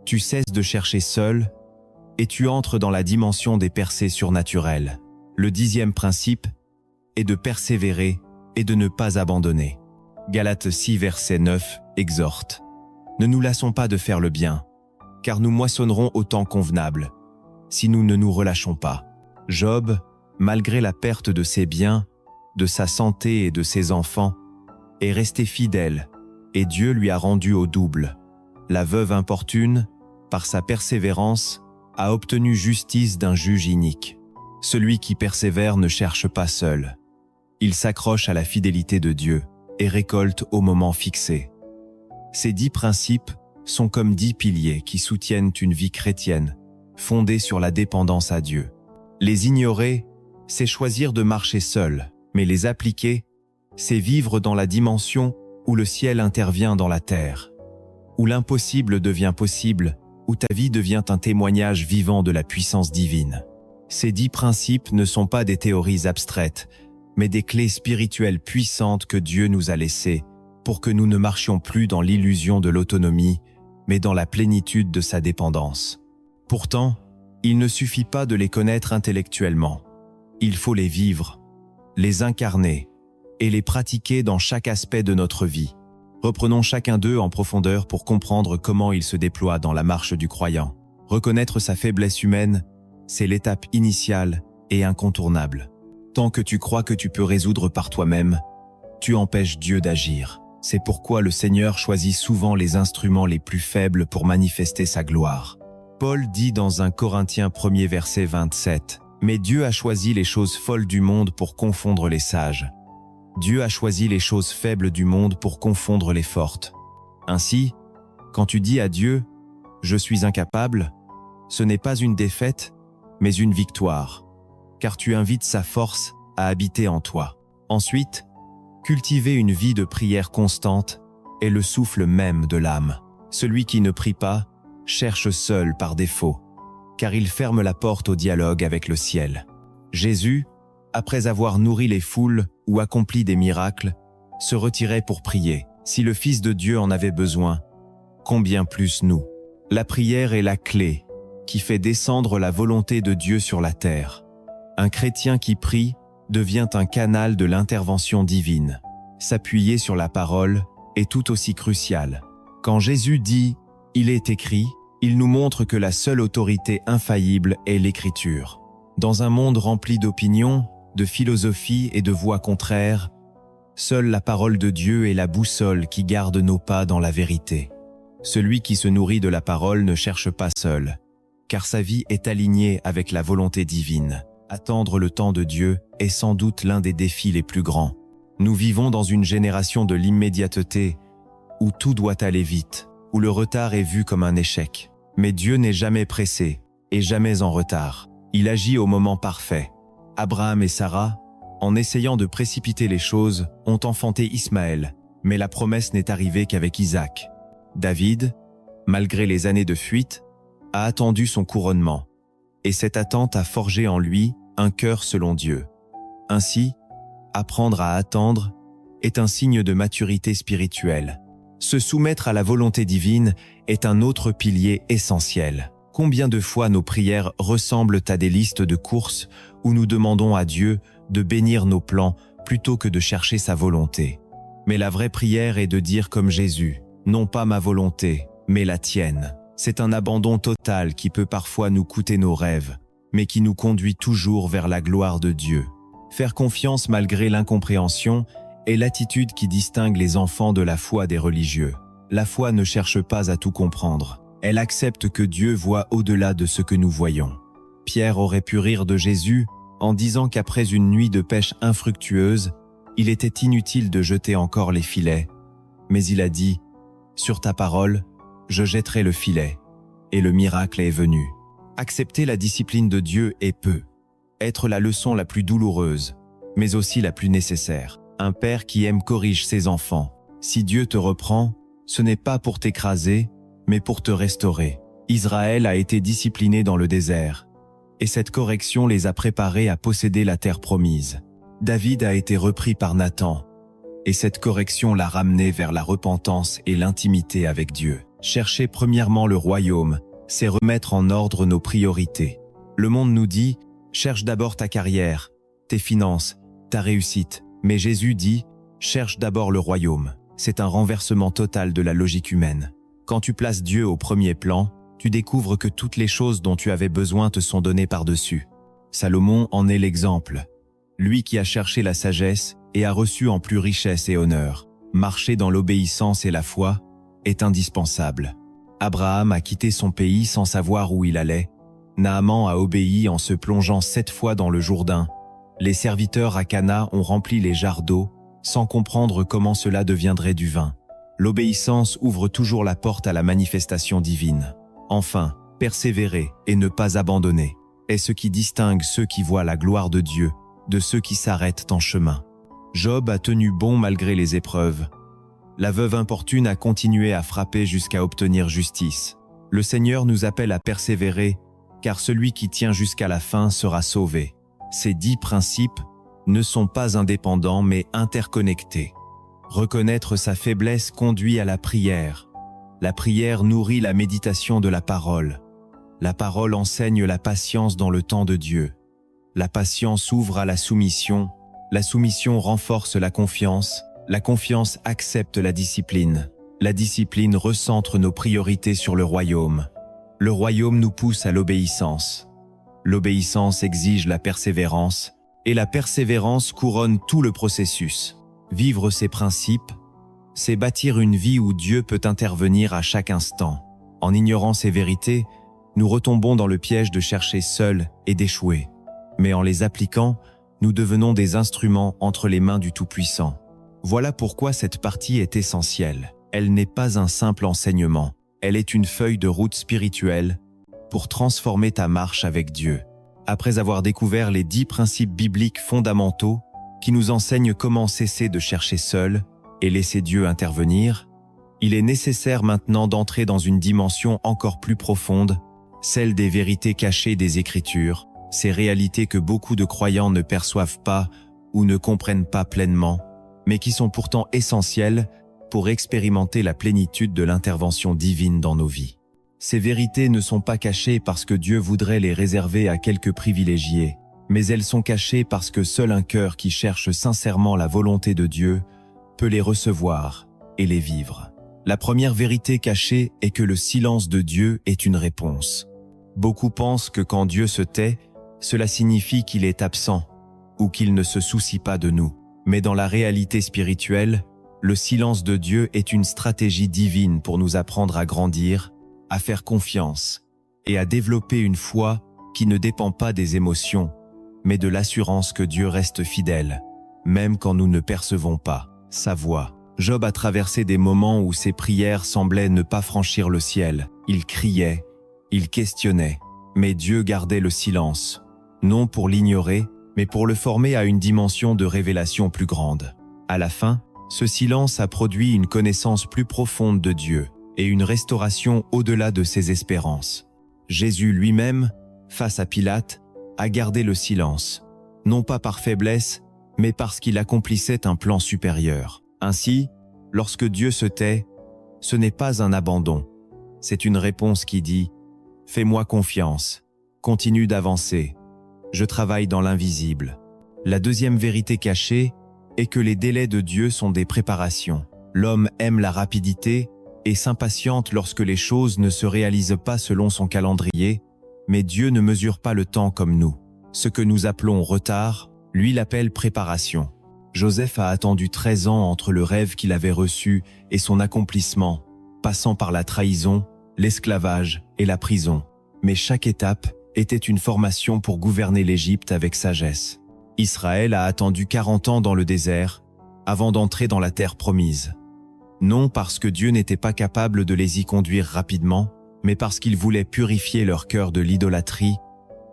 tu cesses de chercher seul et tu entres dans la dimension des percées surnaturelles. Le 10e principe est de persévérer et de ne pas abandonner. Galates 6 verset 9 exhorte. Ne nous lassons pas de faire le bien, car nous moissonnerons au temps convenable, si nous ne nous relâchons pas. Job, malgré la perte de ses biens, de sa santé et de ses enfants, est resté fidèle, et Dieu lui a rendu au double. La veuve importune, par sa persévérance, a obtenu justice d'un juge inique. Celui qui persévère ne cherche pas seul. Il s'accroche à la fidélité de Dieu et récolte au moment fixé. Ces 10 principes sont comme 10 piliers qui soutiennent une vie chrétienne, fondée sur la dépendance à Dieu. Les ignorer, c'est choisir de marcher seul, mais les appliquer, c'est vivre dans la dimension où le ciel intervient dans la terre, où l'impossible devient possible, où ta vie devient un témoignage vivant de la puissance divine. Ces 10 principes ne sont pas des théories abstraites, mais des clés spirituelles puissantes que Dieu nous a laissées pour que nous ne marchions plus dans l'illusion de l'autonomie, mais dans la plénitude de sa dépendance. Pourtant, il ne suffit pas de les connaître intellectuellement. Il faut les vivre, les incarner et les pratiquer dans chaque aspect de notre vie. Reprenons chacun d'eux en profondeur pour comprendre comment ils se déploient dans la marche du croyant. Reconnaître sa faiblesse humaine, c'est l'étape initiale et incontournable. Tant que tu crois que tu peux résoudre par toi-même, tu empêches Dieu d'agir. C'est pourquoi le Seigneur choisit souvent les instruments les plus faibles pour manifester sa gloire. Paul dit dans 1 Corinthiens 1er verset 27, « Mais Dieu a choisi les choses folles du monde pour confondre les sages. Dieu a choisi les choses faibles du monde pour confondre les fortes. » Ainsi, quand tu dis à Dieu « Je suis incapable », ce n'est pas une défaite, mais une victoire, car tu invites sa force à habiter en toi. Ensuite, cultiver une vie de prière constante est le souffle même de l'âme. Celui qui ne prie pas cherche seul par défaut, car il ferme la porte au dialogue avec le ciel. Jésus, après avoir nourri les foules ou accompli des miracles, se retirait pour prier. Si le Fils de Dieu en avait besoin, combien plus nous? La prière est la clé qui fait descendre la volonté de Dieu sur la terre. Un chrétien qui prie devient un canal de l'intervention divine. S'appuyer sur la parole est tout aussi crucial. Quand Jésus dit « Il est écrit », il nous montre que la seule autorité infaillible est l'écriture. Dans un monde rempli d'opinions, de philosophies et de voix contraires, seule la parole de Dieu est la boussole qui garde nos pas dans la vérité. Celui qui se nourrit de la parole ne cherche pas seul, car sa vie est alignée avec la volonté divine. Attendre le temps de Dieu est sans doute l'un des défis les plus grands. Nous vivons dans une génération de l'immédiateté, où tout doit aller vite, où le retard est vu comme un échec. Mais Dieu n'est jamais pressé et jamais en retard. Il agit au moment parfait. Abraham et Sarah, en essayant de précipiter les choses, ont enfanté Ismaël, mais la promesse n'est arrivée qu'avec Isaac. David, malgré les années de fuite, a attendu son couronnement, et cette attente a forgé en lui un cœur selon Dieu. Ainsi, apprendre à attendre est un signe de maturité spirituelle. Se soumettre à la volonté divine est un autre pilier essentiel. Combien de fois nos prières ressemblent à des listes de courses où nous demandons à Dieu de bénir nos plans plutôt que de chercher sa volonté. Mais la vraie prière est de dire comme Jésus, non pas ma volonté, mais la tienne. C'est un abandon total qui peut parfois nous coûter nos rêves, mais qui nous conduit toujours vers la gloire de Dieu. Faire confiance malgré l'incompréhension est l'attitude qui distingue les enfants de la foi des religieux. La foi ne cherche pas à tout comprendre. Elle accepte que Dieu voit au-delà de ce que nous voyons. Pierre aurait pu rire de Jésus en disant qu'après une nuit de pêche infructueuse, il était inutile de jeter encore les filets. Mais il a dit « Sur ta parole, je jetterai le filet. » Et le miracle est venu. Accepter la discipline de Dieu est peu. Être la leçon la plus douloureuse, mais aussi la plus nécessaire. Un père qui aime corrige ses enfants. Si Dieu te reprend, ce n'est pas pour t'écraser, mais pour te restaurer. Israël a été discipliné dans le désert, et cette correction les a préparés à posséder la terre promise. David a été repris par Nathan, et cette correction l'a ramené vers la repentance et l'intimité avec Dieu. Chercher premièrement le royaume, c'est remettre en ordre nos priorités. Le monde nous dit « Cherche d'abord ta carrière, tes finances, ta réussite ». Mais Jésus dit « Cherche d'abord le royaume ». C'est un renversement total de la logique humaine. Quand tu places Dieu au premier plan, tu découvres que toutes les choses dont tu avais besoin te sont données par-dessus. Salomon en est l'exemple. Lui qui a cherché la sagesse et a reçu en plus richesse et honneur. Marcher dans l'obéissance et la foi est indispensable. Abraham a quitté son pays sans savoir où il allait. Naaman a obéi en se plongeant 7 fois dans le Jourdain. Les serviteurs à Cana ont rempli les jarres d'eau, sans comprendre comment cela deviendrait du vin. L'obéissance ouvre toujours la porte à la manifestation divine. Enfin, persévérer et ne pas abandonner est ce qui distingue ceux qui voient la gloire de Dieu de ceux qui s'arrêtent en chemin. Job a tenu bon malgré les épreuves. La veuve importune a continué à frapper jusqu'à obtenir justice. Le Seigneur nous appelle à persévérer, car celui qui tient jusqu'à la fin sera sauvé. Ces 10 principes ne sont pas indépendants mais interconnectés. Reconnaître sa faiblesse conduit à la prière. La prière nourrit la méditation de la parole. La parole enseigne la patience dans le temps de Dieu. La patience ouvre à la soumission renforce la confiance accepte la discipline recentre nos priorités sur le royaume. Le royaume nous pousse à l'obéissance. L'obéissance exige la persévérance, et la persévérance couronne tout le processus. Vivre ces principes, c'est bâtir une vie où Dieu peut intervenir à chaque instant. En ignorant ces vérités, nous retombons dans le piège de chercher seuls et d'échouer. Mais en les appliquant, nous devenons des instruments entre les mains du Tout-Puissant. Voilà pourquoi cette partie est essentielle. Elle n'est pas un simple enseignement, elle est une feuille de route spirituelle pour transformer ta marche avec Dieu. Après avoir découvert les 10 principes bibliques fondamentaux qui nous enseignent comment cesser de chercher seul et laisser Dieu intervenir, il est nécessaire maintenant d'entrer dans une dimension encore plus profonde, celle des vérités cachées des Écritures, ces réalités que beaucoup de croyants ne perçoivent pas ou ne comprennent pas pleinement, mais qui sont pourtant essentielles pour expérimenter la plénitude de l'intervention divine dans nos vies. Ces vérités ne sont pas cachées parce que Dieu voudrait les réserver à quelques privilégiés, mais elles sont cachées parce que seul un cœur qui cherche sincèrement la volonté de Dieu peut les recevoir et les vivre. La première vérité cachée est que le silence de Dieu est une réponse. Beaucoup pensent que quand Dieu se tait, cela signifie qu'il est absent ou qu'il ne se soucie pas de nous. Mais dans la réalité spirituelle, le silence de Dieu est une stratégie divine pour nous apprendre à grandir, à faire confiance et à développer une foi qui ne dépend pas des émotions, mais de l'assurance que Dieu reste fidèle, même quand nous ne percevons pas sa voix. Job a traversé des moments où ses prières semblaient ne pas franchir le ciel. Il criait, il questionnait, mais Dieu gardait le silence, non pour l'ignorer, mais pour le former à une dimension de révélation plus grande. À la fin, ce silence a produit une connaissance plus profonde de Dieu et une restauration au-delà de ses espérances. Jésus lui-même, face à Pilate, a gardé le silence, non pas par faiblesse, mais parce qu'il accomplissait un plan supérieur. Ainsi, lorsque Dieu se tait, ce n'est pas un abandon, c'est une réponse qui dit « Fais-moi confiance, continue d'avancer, je travaille dans l'invisible ». La deuxième vérité cachée et que les délais de Dieu sont des préparations. L'homme aime la rapidité et s'impatiente lorsque les choses ne se réalisent pas selon son calendrier, mais Dieu ne mesure pas le temps comme nous. Ce que nous appelons retard, lui l'appelle préparation. Joseph a attendu 13 ans entre le rêve qu'il avait reçu et son accomplissement, passant par la trahison, l'esclavage et la prison. Mais chaque étape était une formation pour gouverner l'Égypte avec sagesse. Israël a attendu 40 ans dans le désert avant d'entrer dans la terre promise. Non parce que Dieu n'était pas capable de les y conduire rapidement, mais parce qu'il voulait purifier leur cœur de l'idolâtrie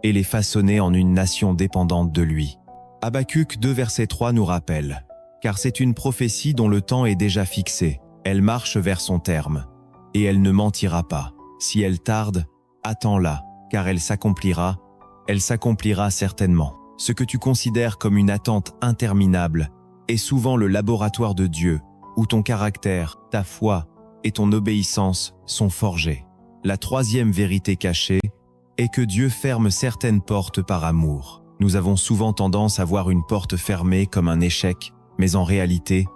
et les façonner en une nation dépendante de lui. Habacuc 2 verset 3 nous rappelle « Car c'est une prophétie dont le temps est déjà fixé, elle marche vers son terme, et elle ne mentira pas. Si elle tarde, attends-la, car elle s'accomplira certainement. » Ce que tu considères comme une attente interminable est souvent le laboratoire de Dieu, où ton caractère, ta foi et ton obéissance sont forgés. La troisième vérité cachée est que Dieu ferme certaines portes par amour. Nous avons souvent tendance à voir une porte fermée comme un échec, mais en réalité,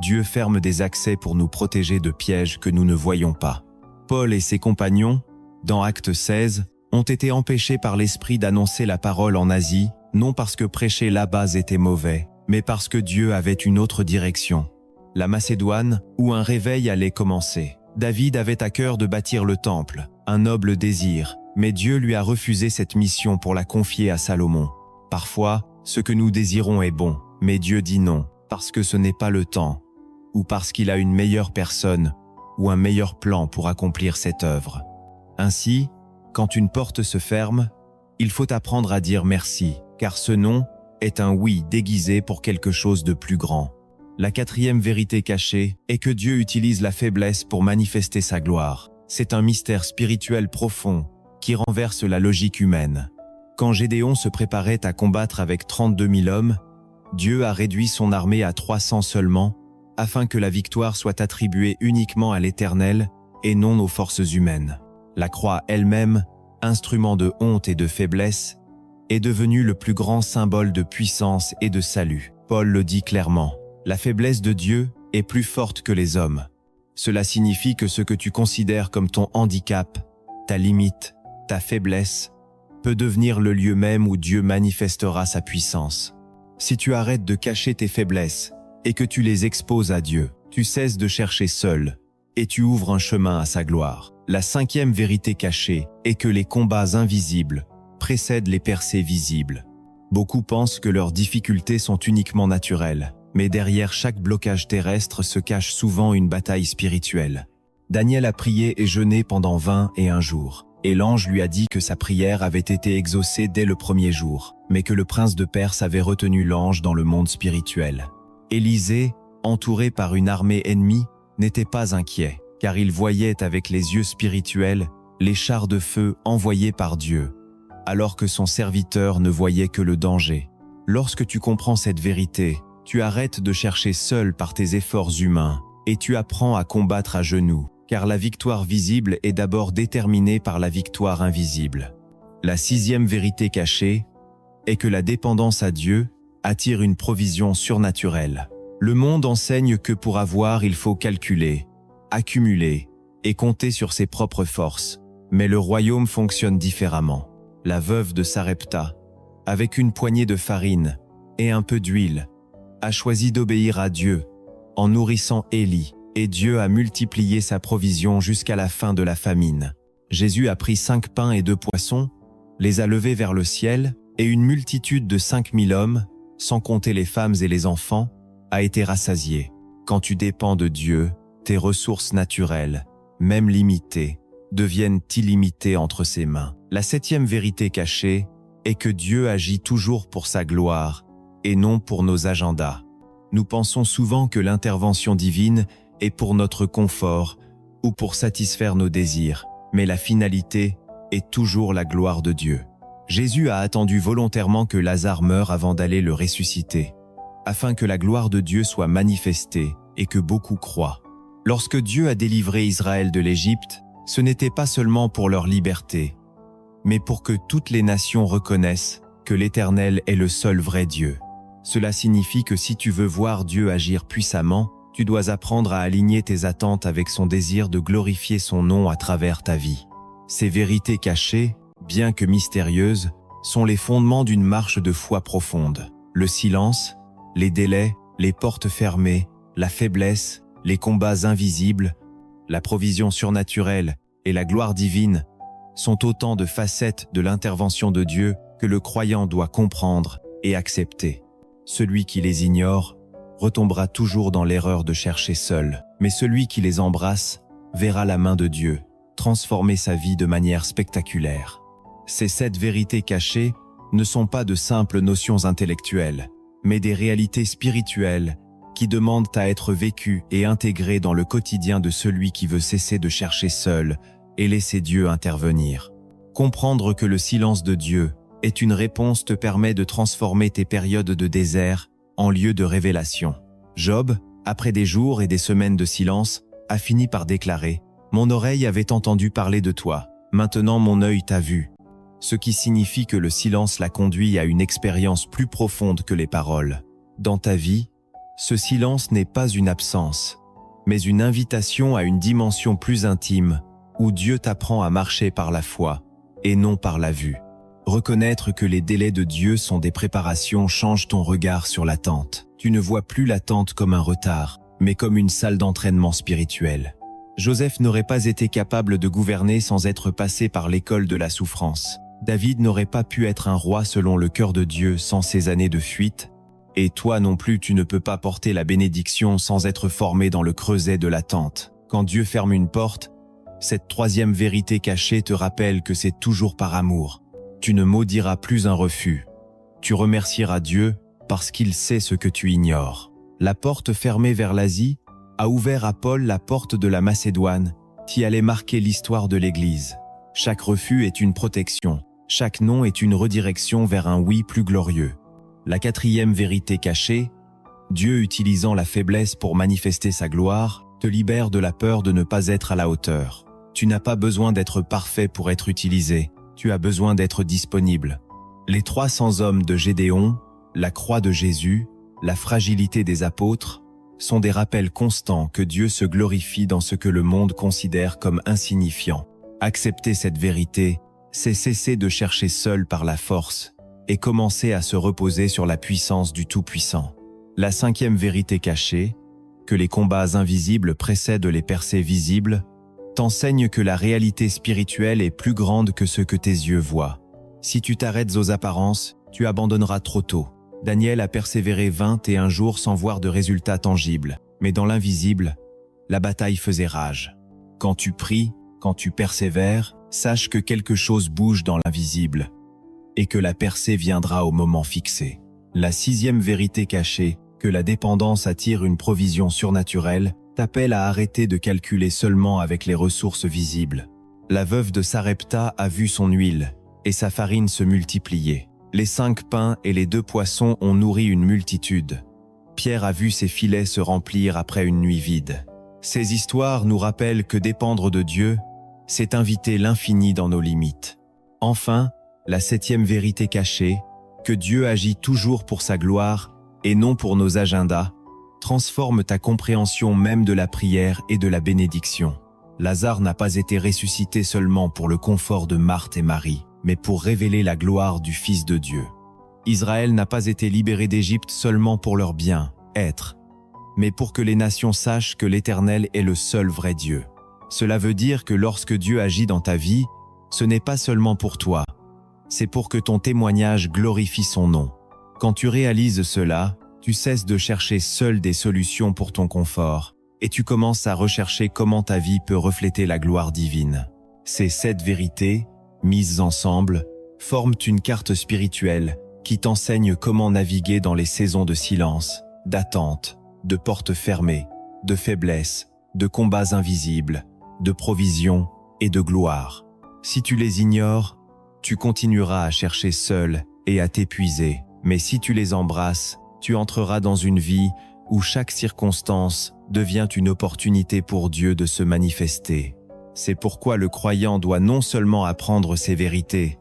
Dieu ferme des accès pour nous protéger de pièges que nous ne voyons pas. Paul et ses compagnons, dans Actes 16, ont été empêchés par l'Esprit d'annoncer la parole en Asie, non parce que prêcher là-bas était mauvais, mais parce que Dieu avait une autre direction. La Macédoine, où un réveil allait commencer. David avait à cœur de bâtir le temple, un noble désir, mais Dieu lui a refusé cette mission pour la confier à Salomon. Parfois, ce que nous désirons est bon, mais Dieu dit non, parce que ce n'est pas le temps, ou parce qu'il a une meilleure personne, ou un meilleur plan pour accomplir cette œuvre. Ainsi, quand une porte se ferme, il faut apprendre à dire merci, car ce non est un oui déguisé pour quelque chose de plus grand. La quatrième vérité cachée est que Dieu utilise la faiblesse pour manifester sa gloire. C'est un mystère spirituel profond qui renverse la logique humaine. Quand Gédéon se préparait à combattre avec 32 000 hommes, Dieu a réduit son armée à 300 seulement, afin que la victoire soit attribuée uniquement à l'Éternel et non aux forces humaines. La croix elle-même, instrument de honte et de faiblesse, est devenue le plus grand symbole de puissance et de salut. Paul le dit clairement. La faiblesse de Dieu est plus forte que les hommes. Cela signifie que ce que tu considères comme ton handicap, ta limite, ta faiblesse, peut devenir le lieu même où Dieu manifestera sa puissance. Si tu arrêtes de cacher tes faiblesses et que tu les exposes à Dieu, tu cesses de chercher seul et tu ouvres un chemin à sa gloire. La cinquième vérité cachée est que les combats invisibles précèdent les percées visibles. Beaucoup pensent que leurs difficultés sont uniquement naturelles. Mais derrière chaque blocage terrestre se cache souvent une bataille spirituelle. Daniel a prié et jeûné pendant 21 jours, et l'ange lui a dit que sa prière avait été exaucée dès le premier jour, mais que le prince de Perse avait retenu l'ange dans le monde spirituel. Élisée, entouré par une armée ennemie, n'était pas inquiet, car il voyait avec les yeux spirituels les chars de feu envoyés par Dieu, alors que son serviteur ne voyait que le danger. Lorsque tu comprends cette vérité, tu arrêtes de chercher seul par tes efforts humains et tu apprends à combattre à genoux, car la victoire visible est d'abord déterminée par la victoire invisible. La sixième vérité cachée est que la dépendance à Dieu attire une provision surnaturelle. Le monde enseigne que pour avoir, il faut calculer, accumuler et compter sur ses propres forces, mais le royaume fonctionne différemment. La veuve de Sarepta, avec une poignée de farine et un peu d'huile, a choisi d'obéir à Dieu en nourrissant Élie, et Dieu a multiplié sa provision jusqu'à la fin de la famine. Jésus a pris 5 pains et 2 poissons, les a levés vers le ciel, et une multitude de 5000 hommes, sans compter les femmes et les enfants, a été rassasiée. Quand tu dépends de Dieu, tes ressources naturelles, même limitées, deviennent illimitées entre ses mains. La septième vérité cachée est que Dieu agit toujours pour sa gloire, et non pour nos agendas. Nous pensons souvent que l'intervention divine est pour notre confort ou pour satisfaire nos désirs, mais la finalité est toujours la gloire de Dieu. Jésus a attendu volontairement que Lazare meure avant d'aller le ressusciter, afin que la gloire de Dieu soit manifestée et que beaucoup croient. Lorsque Dieu a délivré Israël de l'Égypte, ce n'était pas seulement pour leur liberté, mais pour que toutes les nations reconnaissent que l'Éternel est le seul vrai Dieu. Cela signifie que si tu veux voir Dieu agir puissamment, tu dois apprendre à aligner tes attentes avec son désir de glorifier son nom à travers ta vie. Ces vérités cachées, bien que mystérieuses, sont les fondements d'une marche de foi profonde. Le silence, les délais, les portes fermées, la faiblesse, les combats invisibles, la provision surnaturelle et la gloire divine sont autant de facettes de l'intervention de Dieu que le croyant doit comprendre et accepter. Celui qui les ignore retombera toujours dans l'erreur de chercher seul, mais celui qui les embrasse verra la main de Dieu transformer sa vie de manière spectaculaire. Ces 7 vérités cachées ne sont pas de simples notions intellectuelles, mais des réalités spirituelles qui demandent à être vécues et intégrées dans le quotidien de celui qui veut cesser de chercher seul et laisser Dieu intervenir. Comprendre que le silence de Dieu est une réponse te permet de transformer tes périodes de désert en lieu de révélation. Job, après des jours et des semaines de silence, a fini par déclarer « Mon oreille avait entendu parler de toi, maintenant mon œil t'a vu ». Ce qui signifie que le silence l'a conduit à une expérience plus profonde que les paroles. Dans ta vie, ce silence n'est pas une absence, mais une invitation à une dimension plus intime où Dieu t'apprend à marcher par la foi et non par la vue. Reconnaître que les délais de Dieu sont des préparations change ton regard sur l'attente. Tu ne vois plus l'attente comme un retard, mais comme une salle d'entraînement spirituel. Joseph n'aurait pas été capable de gouverner sans être passé par l'école de la souffrance. David n'aurait pas pu être un roi selon le cœur de Dieu sans ses années de fuite, et toi non plus tu ne peux pas porter la bénédiction sans être formé dans le creuset de l'attente. Quand Dieu ferme une porte, cette 3e vérité cachée te rappelle que c'est toujours par amour. Tu ne maudiras plus un refus. Tu remercieras Dieu parce qu'il sait ce que tu ignores. La porte fermée vers l'Asie a ouvert à Paul la porte de la Macédoine, qui allait marquer l'histoire de l'Église. Chaque refus est une protection, chaque non est une redirection vers un oui plus glorieux. La 4e vérité cachée, Dieu utilisant la faiblesse pour manifester sa gloire, te libère de la peur de ne pas être à la hauteur. Tu n'as pas besoin d'être parfait pour être utilisé, tu as besoin d'être disponible. Les 300 hommes de Gédéon, la croix de Jésus, la fragilité des apôtres, sont des rappels constants que Dieu se glorifie dans ce que le monde considère comme insignifiant. Accepter cette vérité, c'est cesser de chercher seul par la force et commencer à se reposer sur la puissance du Tout-Puissant. La 5e vérité cachée, que les combats invisibles précèdent les percées visibles, t'enseigne que la réalité spirituelle est plus grande que ce que tes yeux voient. Si tu t'arrêtes aux apparences, tu abandonneras trop tôt. Daniel a persévéré 21 jours sans voir de résultats tangibles, mais dans l'invisible, la bataille faisait rage. Quand tu pries, quand tu persévères, sache que quelque chose bouge dans l'invisible et que la percée viendra au moment fixé. La 6e vérité cachée, que la dépendance attire une provision surnaturelle, t'appelle à arrêter de calculer seulement avec les ressources visibles. La veuve de Sarepta a vu son huile et sa farine se multiplier. Les 5 pains et les 2 poissons ont nourri une multitude. Pierre a vu ses filets se remplir après une nuit vide. Ces histoires nous rappellent que dépendre de Dieu, c'est inviter l'infini dans nos limites. Enfin, la 7e vérité cachée, que Dieu agit toujours pour sa gloire et non pour nos agendas, transforme ta compréhension même de la prière et de la bénédiction. Lazare n'a pas été ressuscité seulement pour le confort de Marthe et Marie, mais pour révéler la gloire du Fils de Dieu. Israël n'a pas été libéré d'Égypte seulement pour leur bien-être, mais pour que les nations sachent que l'Éternel est le seul vrai Dieu. Cela veut dire que lorsque Dieu agit dans ta vie, ce n'est pas seulement pour toi, c'est pour que ton témoignage glorifie son nom. Quand tu réalises cela, tu cesses de chercher seul des solutions pour ton confort, et tu commences à rechercher comment ta vie peut refléter la gloire divine. Ces 7 vérités, mises ensemble, forment une carte spirituelle qui t'enseigne comment naviguer dans les saisons de silence, d'attente, de portes fermées, de faiblesse, de combats invisibles, de provision et de gloire. Si tu les ignores, tu continueras à chercher seul et à t'épuiser, mais si tu les embrasses, tu entreras dans une vie où chaque circonstance devient une opportunité pour Dieu de se manifester. C'est pourquoi le croyant doit non seulement apprendre ces vérités,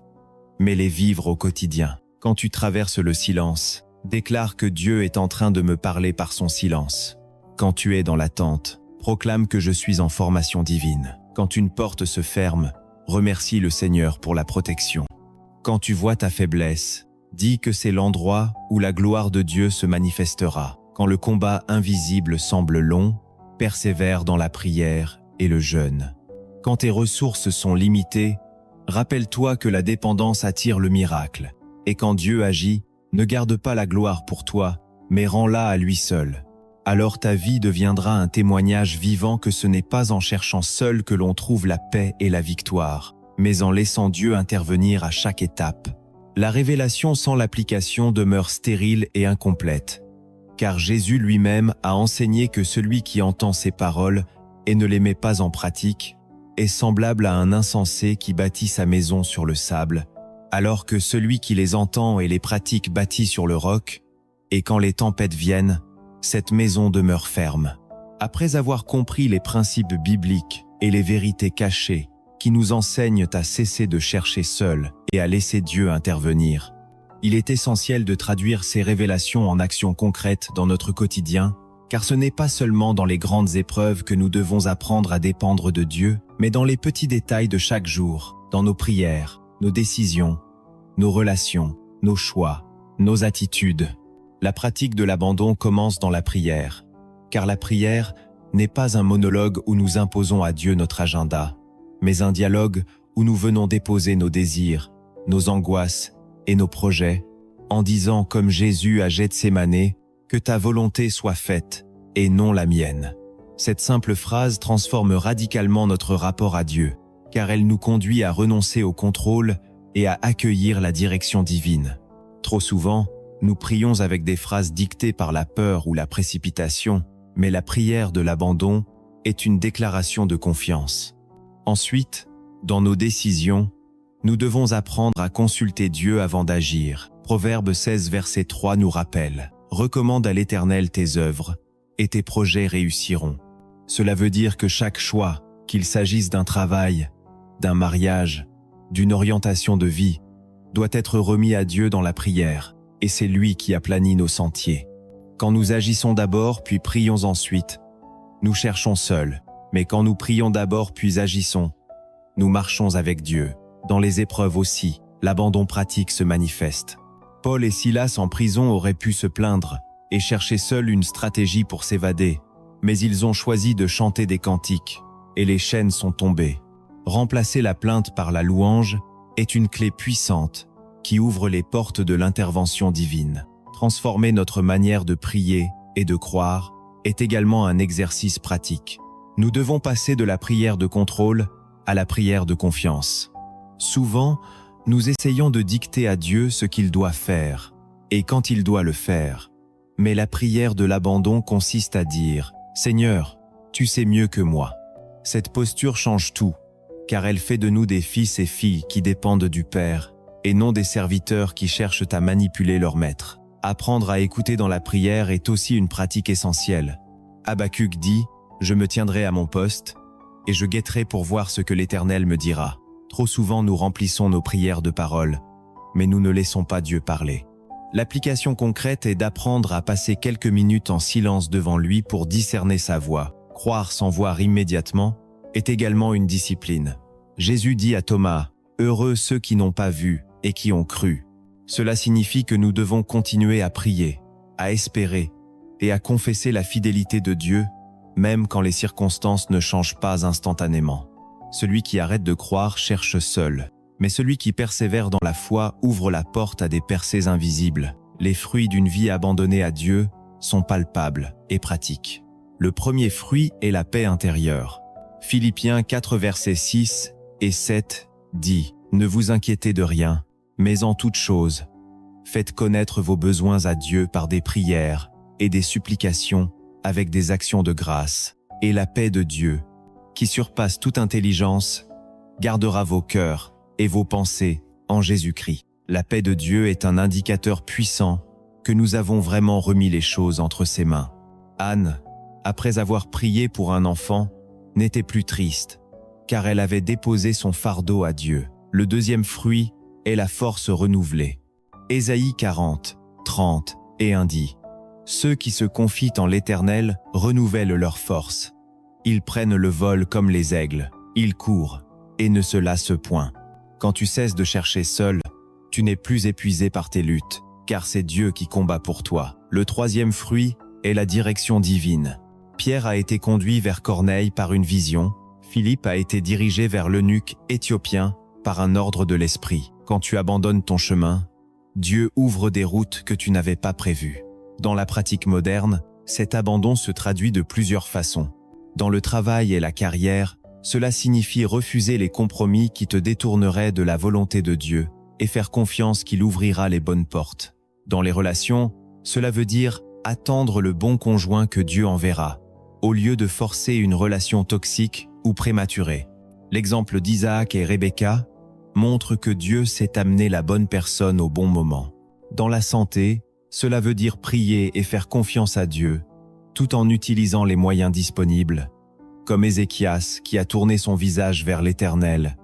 mais les vivre au quotidien. Quand tu traverses le silence, Déclare que Dieu est en train de me parler par son silence. Quand tu es dans l'attente, proclame que je suis en formation divine. Quand une porte se ferme, remercie le Seigneur pour la protection. Quand tu vois ta faiblesse, dis que c'est l'endroit où la gloire de Dieu se manifestera. Quand le combat invisible semble long, persévère dans la prière et le jeûne. Quand tes ressources sont limitées, rappelle-toi que la dépendance attire le miracle. Et quand Dieu agit, ne garde pas la gloire pour toi, mais rends-la à lui seul. Alors ta vie deviendra un témoignage vivant que ce n'est pas en cherchant seul que l'on trouve la paix et la victoire, mais en laissant Dieu intervenir à chaque étape. La révélation sans l'application demeure stérile et incomplète, car Jésus lui-même a enseigné que celui qui entend ses paroles et ne les met pas en pratique est semblable à un insensé qui bâtit sa maison sur le sable, alors que celui qui les entend et les pratique bâtit sur le roc, et quand les tempêtes viennent, cette maison demeure ferme. Après avoir compris les principes bibliques et les vérités cachées qui nous enseignent à cesser de chercher seul et à laisser Dieu intervenir, il est essentiel de traduire ces révélations en actions concrètes dans notre quotidien, car ce n'est pas seulement dans les grandes épreuves que nous devons apprendre à dépendre de Dieu, mais dans les petits détails de chaque jour, dans nos prières, nos décisions, nos relations, nos choix, nos attitudes. La pratique de l'abandon commence dans la prière, car la prière n'est pas un monologue où nous imposons à Dieu notre agenda, mais un dialogue où nous venons déposer nos désirs, nos angoisses et nos projets, en disant comme Jésus à Gethsémane, que ta volonté soit faite et non la mienne. Cette simple phrase transforme radicalement notre rapport à Dieu, car elle nous conduit à renoncer au contrôle et à accueillir la direction divine. Trop souvent, nous prions avec des phrases dictées par la peur ou la précipitation, mais la prière de l'abandon est une déclaration de confiance. Ensuite, dans nos décisions, nous devons apprendre à consulter Dieu avant d'agir. Proverbe 16 verset 3 nous rappelle « Recommande à l'Éternel tes œuvres, et tes projets réussiront ». Cela veut dire que chaque choix, qu'il s'agisse d'un travail, d'un mariage, d'une orientation de vie, doit être remis à Dieu dans la prière, et c'est lui qui aplanit nos sentiers. Quand nous agissons d'abord puis prions ensuite, nous cherchons seuls, mais quand nous prions d'abord puis agissons, nous marchons avec Dieu. Dans les épreuves aussi, l'abandon pratique se manifeste. Paul et Silas en prison auraient pu se plaindre et chercher seuls une stratégie pour s'évader, mais ils ont choisi de chanter des cantiques, et les chaînes sont tombées. Remplacer la plainte par la louange est une clé puissante qui ouvre les portes de l'intervention divine. Transformer notre manière de prier et de croire est également un exercice pratique. Nous devons passer de la prière de contrôle à la prière de confiance. Souvent, nous essayons de dicter à Dieu ce qu'il doit faire, et quand il doit le faire. Mais la prière de l'abandon consiste à dire « Seigneur, tu sais mieux que moi ». Cette posture change tout, car elle fait de nous des fils et filles qui dépendent du Père, et non des serviteurs qui cherchent à manipuler leur maître. Apprendre à écouter dans la prière est aussi une pratique essentielle. Habacuc dit « Je me tiendrai à mon poste, et je guetterai pour voir ce que l'Éternel me dira ». Trop souvent nous remplissons nos prières de paroles, mais nous ne laissons pas Dieu parler. L'application concrète est d'apprendre à passer quelques minutes en silence devant lui pour discerner sa voix. Croire sans voir immédiatement est également une discipline. Jésus dit à Thomas « Heureux ceux qui n'ont pas vu et qui ont cru ». Cela signifie que nous devons continuer à prier, à espérer et à confesser la fidélité de Dieu, même quand les circonstances ne changent pas instantanément. Celui qui arrête de croire cherche seul, mais celui qui persévère dans la foi ouvre la porte à des percées invisibles. Les fruits d'une vie abandonnée à Dieu sont palpables et pratiques. Le premier fruit est la paix intérieure. Philippiens 4 versets 6 et 7 dit « Ne vous inquiétez de rien, mais en toute chose, faites connaître vos besoins à Dieu par des prières et des supplications avec des actions de grâce, et la paix de Dieu, qui surpasse toute intelligence, gardera vos cœurs et vos pensées en Jésus-Christ. » La paix de Dieu est un indicateur puissant que nous avons vraiment remis les choses entre ses mains. Anne, après avoir prié pour un enfant, n'était plus triste, car elle avait déposé son fardeau à Dieu. Le deuxième fruit est la force renouvelée. Ésaïe 40, 30 Et 1 dit: Ceux qui se confient en l'Éternel renouvellent leur force. Ils prennent le vol comme les aigles, ils courent et ne se lassent point. Quand tu cesses de chercher seul, tu n'es plus épuisé par tes luttes, car c'est Dieu qui combat pour toi. Le 3e fruit est la direction divine. Pierre a été conduit vers Corneille par une vision, Philippe a été dirigé vers l'eunuque éthiopien par un ordre de l'esprit. Quand tu abandonnes ton chemin, Dieu ouvre des routes que tu n'avais pas prévues. Dans la pratique moderne, cet abandon se traduit de plusieurs façons. Dans le travail et la carrière, cela signifie refuser les compromis qui te détourneraient de la volonté de Dieu et faire confiance qu'il ouvrira les bonnes portes. Dans les relations, cela veut dire attendre le bon conjoint que Dieu enverra, au lieu de forcer une relation toxique ou prématurée. L'exemple d'Isaac et Rebecca montre que Dieu sait amener la bonne personne au bon moment. Dans la santé, cela veut dire prier et faire confiance à Dieu, tout en utilisant les moyens disponibles, comme Ézéchias qui a tourné son visage vers l'Éternel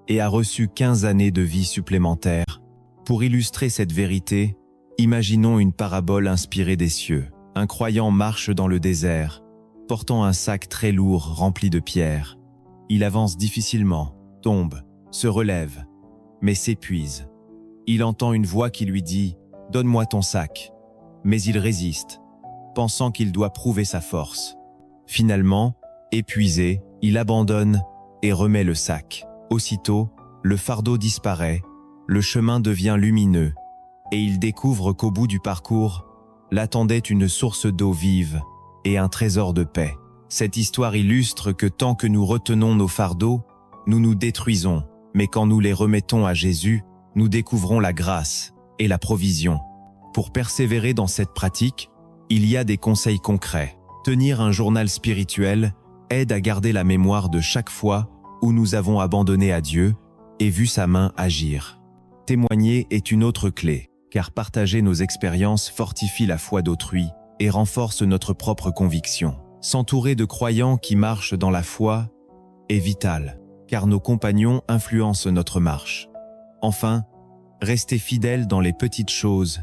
et a reçu 15 années de vie supplémentaires. Pour illustrer cette vérité, imaginons une parabole inspirée des cieux. Un croyant marche dans le désert, portant un sac très lourd rempli de pierres. Il avance difficilement, tombe, se relève, mais s'épuise. Il entend une voix qui lui dit « Donne-moi ton sac ». Mais il résiste, pensant qu'il doit prouver sa force. Finalement, épuisé, il abandonne et remet le sac. Aussitôt, le fardeau disparaît, le chemin devient lumineux, et il découvre qu'au bout du parcours, l'attendait une source d'eau vive et un trésor de paix. Cette histoire illustre que tant que nous retenons nos fardeaux, nous nous détruisons, mais quand nous les remettons à Jésus, nous découvrons la grâce et la provision. Pour persévérer dans cette pratique, il y a des conseils concrets. Tenir un journal spirituel aide à garder la mémoire de chaque fois où nous avons abandonné à Dieu et vu sa main agir. Témoigner est une autre clé, car partager nos expériences fortifie la foi d'autrui et renforce notre propre conviction. S'entourer de croyants qui marchent dans la foi est vital, car nos compagnons influencent notre marche. Enfin, rester fidèle dans les petites choses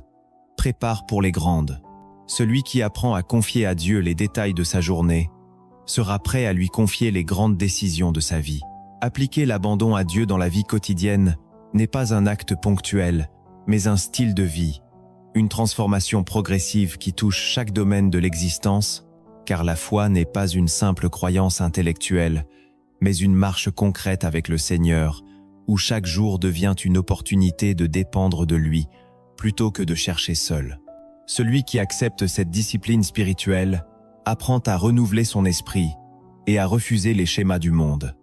prépare pour les grandes. Celui qui apprend à confier à Dieu les détails de sa journée sera prêt à lui confier les grandes décisions de sa vie. Appliquer l'abandon à Dieu dans la vie quotidienne n'est pas un acte ponctuel, mais un style de vie, une transformation progressive qui touche chaque domaine de l'existence, car la foi n'est pas une simple croyance intellectuelle, mais une marche concrète avec le Seigneur, où chaque jour devient une opportunité de dépendre de lui, plutôt que de chercher seul. Celui qui accepte cette discipline spirituelle apprend à renouveler son esprit et à refuser les schémas du monde.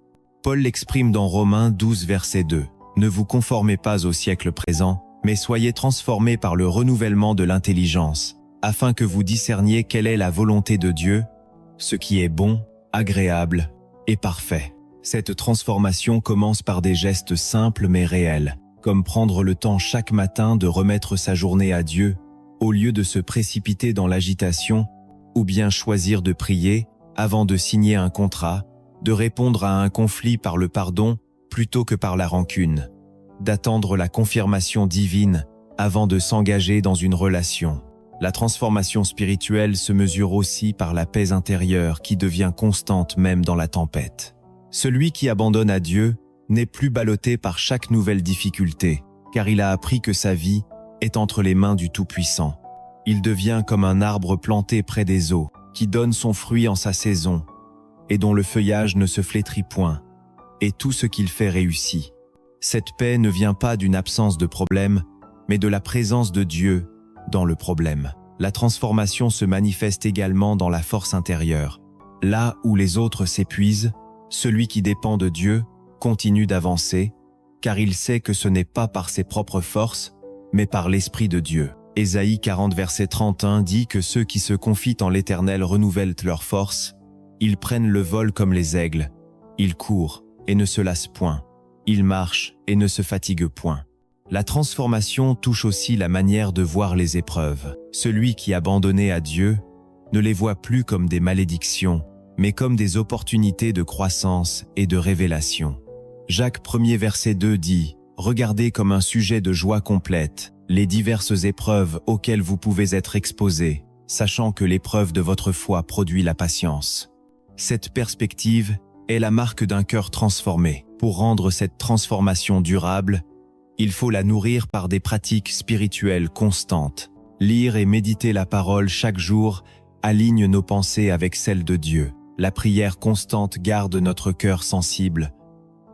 Paul l'exprime dans Romains 12, verset 2. « Ne vous conformez pas au siècle présent, mais soyez transformés par le renouvellement de l'intelligence, afin que vous discerniez quelle est la volonté de Dieu, ce qui est bon, agréable et parfait. » Cette transformation commence par des gestes simples mais réels, comme prendre le temps chaque matin de remettre sa journée à Dieu, au lieu de se précipiter dans l'agitation, ou bien choisir de prier avant de signer un contrat, de répondre à un conflit par le pardon plutôt que par la rancune, d'attendre la confirmation divine avant de s'engager dans une relation. La transformation spirituelle se mesure aussi par la paix intérieure qui devient constante même dans la tempête. Celui qui abandonne à Dieu n'est plus ballotté par chaque nouvelle difficulté, car il a appris que sa vie est entre les mains du Tout-Puissant. Il devient comme un arbre planté près des eaux, qui donne son fruit en sa saison, et dont le feuillage ne se flétrit point, et tout ce qu'il fait réussit. Cette paix ne vient pas d'une absence de problème, mais de la présence de Dieu dans le problème. La transformation se manifeste également dans la force intérieure. Là où les autres s'épuisent, celui qui dépend de Dieu continue d'avancer, car il sait que ce n'est pas par ses propres forces, mais par l'Esprit de Dieu. Ésaïe 40 verset 31 dit que ceux qui se confient en l'Éternel renouvellent leur force, ils prennent le vol comme les aigles, ils courent et ne se lassent point, ils marchent et ne se fatiguent point. La transformation touche aussi la manière de voir les épreuves. Celui qui abandonné à Dieu ne les voit plus comme des malédictions, mais comme des opportunités de croissance et de révélation. Jacques 1er verset 2 dit « Regardez comme un sujet de joie complète les diverses épreuves auxquelles vous pouvez être exposés, sachant que l'épreuve de votre foi produit la patience. Cette perspective est la marque d'un cœur transformé. Pour rendre cette transformation durable, il faut la nourrir par des pratiques spirituelles constantes. Lire et méditer la parole chaque jour aligne nos pensées avec celles de Dieu. La prière constante garde notre cœur sensible.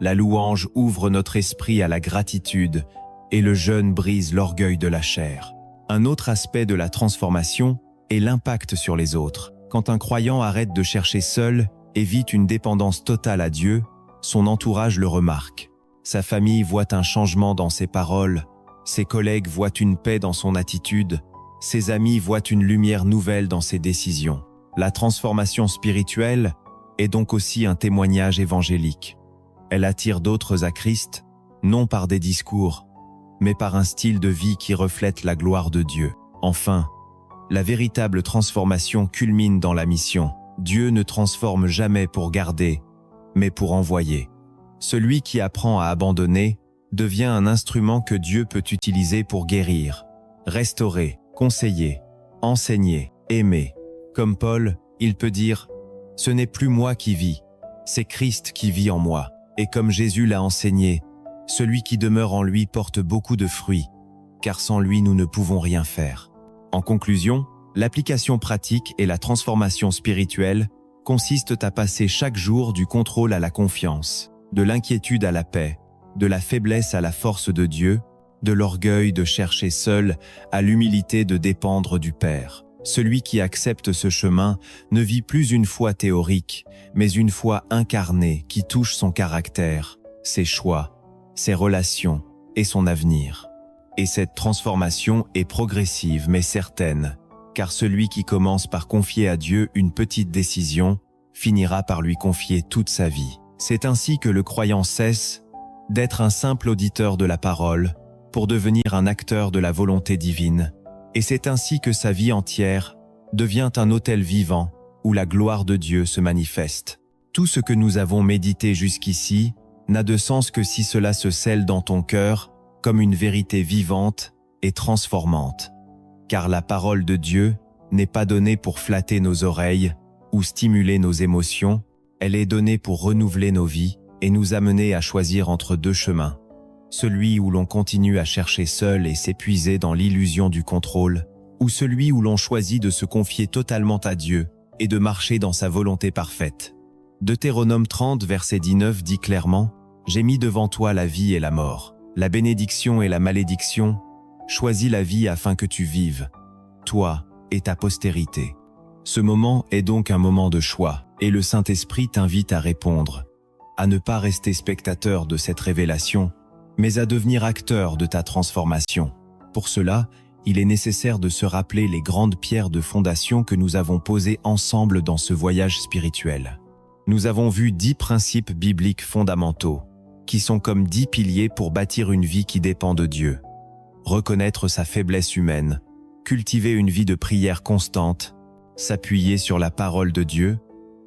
La louange ouvre notre esprit à la gratitude et le jeûne brise l'orgueil de la chair. Un autre aspect de la transformation est l'impact sur les autres. Quand un croyant arrête de chercher seul et vit une dépendance totale à Dieu, son entourage le remarque. Sa famille voit un changement dans ses paroles, ses collègues voient une paix dans son attitude, ses amis voient une lumière nouvelle dans ses décisions. La transformation spirituelle est donc aussi un témoignage évangélique. Elle attire d'autres à Christ, non par des discours, mais par un style de vie qui reflète la gloire de Dieu. Enfin, la véritable transformation culmine dans la mission. Dieu ne transforme jamais pour garder, mais pour envoyer. Celui qui apprend à abandonner devient un instrument que Dieu peut utiliser pour guérir, restaurer, conseiller, enseigner, aimer. Comme Paul, il peut dire « Ce n'est plus moi qui vis, c'est Christ qui vit en moi ». Et comme Jésus l'a enseigné, celui qui demeure en lui porte beaucoup de fruits, car sans lui nous ne pouvons rien faire. En conclusion, l'application pratique et la transformation spirituelle consistent à passer chaque jour du contrôle à la confiance, de l'inquiétude à la paix, de la faiblesse à la force de Dieu, de l'orgueil de chercher seul à l'humilité de dépendre du Père. Celui qui accepte ce chemin ne vit plus une foi théorique, mais une foi incarnée qui touche son caractère, ses choix, ses relations et son avenir. Et cette transformation est progressive mais certaine, car celui qui commence par confier à Dieu une petite décision finira par lui confier toute sa vie. C'est ainsi que le croyant cesse d'être un simple auditeur de la parole pour devenir un acteur de la volonté divine. Et c'est ainsi que sa vie entière devient un autel vivant où la gloire de Dieu se manifeste. Tout ce que nous avons médité jusqu'ici n'a de sens que si cela se scelle dans ton cœur comme une vérité vivante et transformante. Car la parole de Dieu n'est pas donnée pour flatter nos oreilles ou stimuler nos émotions, elle est donnée pour renouveler nos vies et nous amener à choisir entre deux chemins. Celui où l'on continue à chercher seul et s'épuiser dans l'illusion du contrôle, ou celui où l'on choisit de se confier totalement à Dieu et de marcher dans sa volonté parfaite. Deutéronome 30, verset 19 dit clairement « J'ai mis devant toi la vie et la mort, la bénédiction et la malédiction, choisis la vie afin que tu vives, toi et ta postérité. » Ce moment est donc un moment de choix, et le Saint-Esprit t'invite à répondre, à ne pas rester spectateur de cette révélation, mais à devenir acteur de ta transformation. Pour cela, il est nécessaire de se rappeler les grandes pierres de fondation que nous avons posées ensemble dans ce voyage spirituel. Nous avons vu 10 principes bibliques fondamentaux, qui sont comme 10 piliers pour bâtir une vie qui dépend de Dieu. Reconnaître sa faiblesse humaine, cultiver une vie de prière constante, s'appuyer sur la parole de Dieu,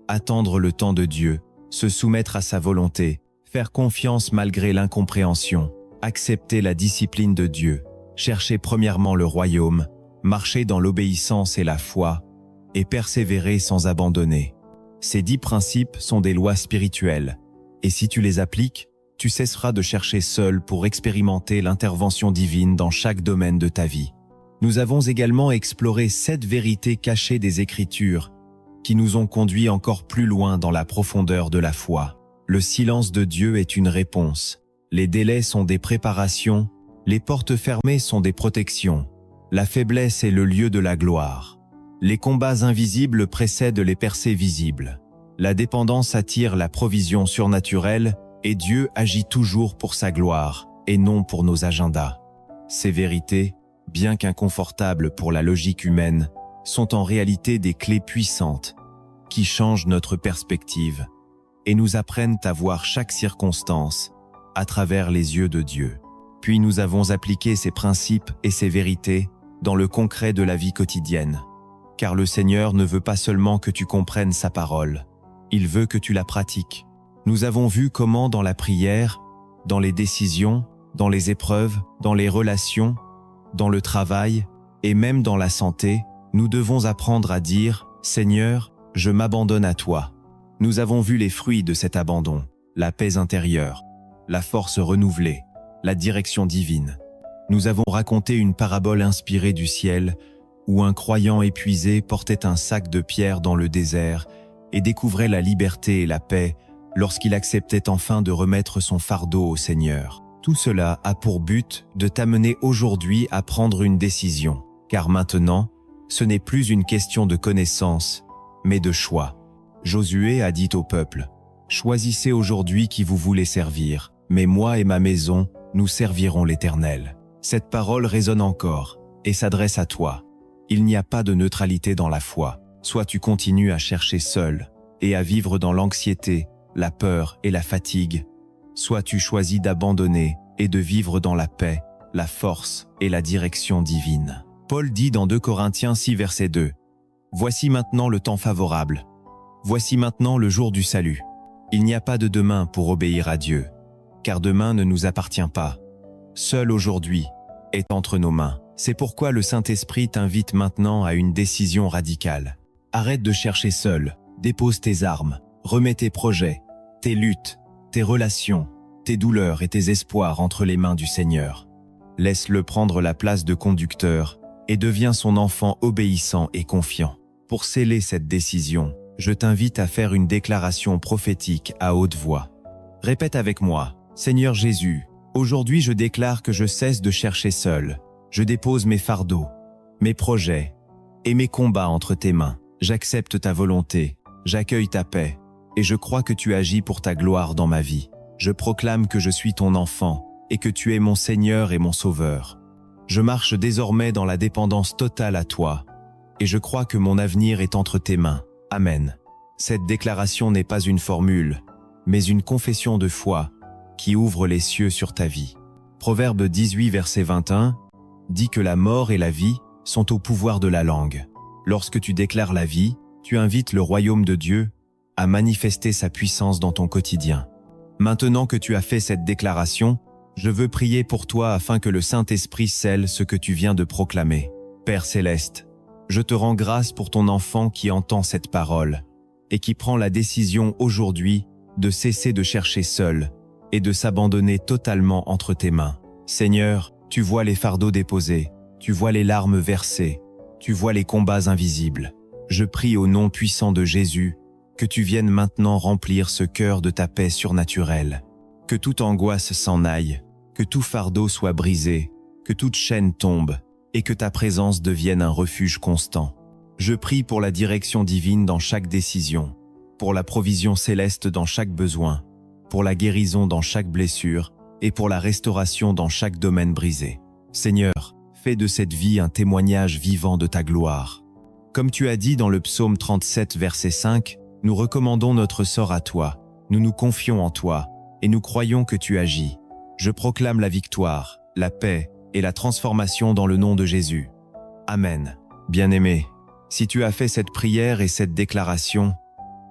attendre le temps de Dieu, se soumettre à sa volonté, faire confiance malgré l'incompréhension, accepter la discipline de Dieu, chercher premièrement le royaume, marcher dans l'obéissance et la foi, et persévérer sans abandonner. Ces 10 principes sont des lois spirituelles, et si tu les appliques, tu cesseras de chercher seul pour expérimenter l'intervention divine dans chaque domaine de ta vie. Nous avons également exploré 7 vérités cachées des Écritures, qui nous ont conduits encore plus loin dans la profondeur de la foi. Le silence de Dieu est une réponse. Les délais sont des préparations. Les portes fermées sont des protections. La faiblesse est le lieu de la gloire. Les combats invisibles précèdent les percées visibles. La dépendance attire la provision surnaturelle et Dieu agit toujours pour sa gloire et non pour nos agendas. Ces vérités, bien qu'inconfortables pour la logique humaine, sont en réalité des clés puissantes qui changent notre perspective et nous apprennent à voir chaque circonstance à travers les yeux de Dieu. Puis nous avons appliqué ces principes et ces vérités dans le concret de la vie quotidienne. Car le Seigneur ne veut pas seulement que tu comprennes sa parole, il veut que tu la pratiques. Nous avons vu comment dans la prière, dans les décisions, dans les épreuves, dans les relations, dans le travail et même dans la santé, nous devons apprendre à dire « Seigneur, je m'abandonne à toi ». Nous avons vu les fruits de cet abandon, la paix intérieure, la force renouvelée, la direction divine. Nous avons raconté une parabole inspirée du ciel où un croyant épuisé portait un sac de pierres dans le désert et découvrait la liberté et la paix lorsqu'il acceptait enfin de remettre son fardeau au Seigneur. Tout cela a pour but de t'amener aujourd'hui à prendre une décision, car maintenant, ce n'est plus une question de connaissance, mais de choix. Josué a dit au peuple, « Choisissez aujourd'hui qui vous voulez servir, mais moi et ma maison, nous servirons l'Éternel. » Cette parole résonne encore et s'adresse à toi. Il n'y a pas de neutralité dans la foi. Soit tu continues à chercher seul et à vivre dans l'anxiété, la peur et la fatigue, soit tu choisis d'abandonner et de vivre dans la paix, la force et la direction divine. Paul dit dans 2 Corinthiens 6 verset 2, « Voici maintenant le temps favorable. Voici maintenant le jour du salut. Il n'y a pas de demain pour obéir à Dieu, car demain ne nous appartient pas. Seul aujourd'hui est entre nos mains. C'est pourquoi le Saint-Esprit t'invite maintenant à une décision radicale. Arrête de chercher seul, dépose tes armes, remets tes projets, tes luttes, tes relations, tes douleurs et tes espoirs entre les mains du Seigneur. Laisse-le prendre la place de conducteur et deviens son enfant obéissant et confiant. Pour sceller cette décision, je t'invite à faire une déclaration prophétique à haute voix. Répète avec moi, « Seigneur Jésus, aujourd'hui je déclare que je cesse de chercher seul. Je dépose mes fardeaux, mes projets et mes combats entre tes mains. J'accepte ta volonté, j'accueille ta paix et je crois que tu agis pour ta gloire dans ma vie. Je proclame que je suis ton enfant et que tu es mon Seigneur et mon Sauveur. Je marche désormais dans la dépendance totale à toi et je crois que mon avenir est entre tes mains. Amen. » Cette déclaration n'est pas une formule, mais une confession de foi qui ouvre les cieux sur ta vie. Proverbe 18 verset 21 dit que la mort et la vie sont au pouvoir de la langue. Lorsque tu déclares la vie, tu invites le royaume de Dieu à manifester sa puissance dans ton quotidien. Maintenant que tu as fait cette déclaration, je veux prier pour toi afin que le Saint-Esprit scelle ce que tu viens de proclamer. Père Céleste, je te rends grâce pour ton enfant qui entend cette parole et qui prend la décision aujourd'hui de cesser de chercher seul et de s'abandonner totalement entre tes mains. Seigneur, tu vois les fardeaux déposés, tu vois les larmes versées, tu vois les combats invisibles. Je prie au nom puissant de Jésus que tu viennes maintenant remplir ce cœur de ta paix surnaturelle. Que toute angoisse s'en aille, que tout fardeau soit brisé, que toute chaîne tombe et que ta présence devienne un refuge constant. Je prie pour la direction divine dans chaque décision, pour la provision céleste dans chaque besoin, pour la guérison dans chaque blessure et pour la restauration dans chaque domaine brisé. Seigneur, fais de cette vie un témoignage vivant de ta gloire. Comme tu as dit dans le psaume 37 verset 5, nous recommandons notre sort à toi, nous nous confions en toi et nous croyons que tu agis. Je proclame la victoire, la paix et la transformation dans le nom de Jésus. Amen. Bien-aimé, si tu as fait cette prière et cette déclaration,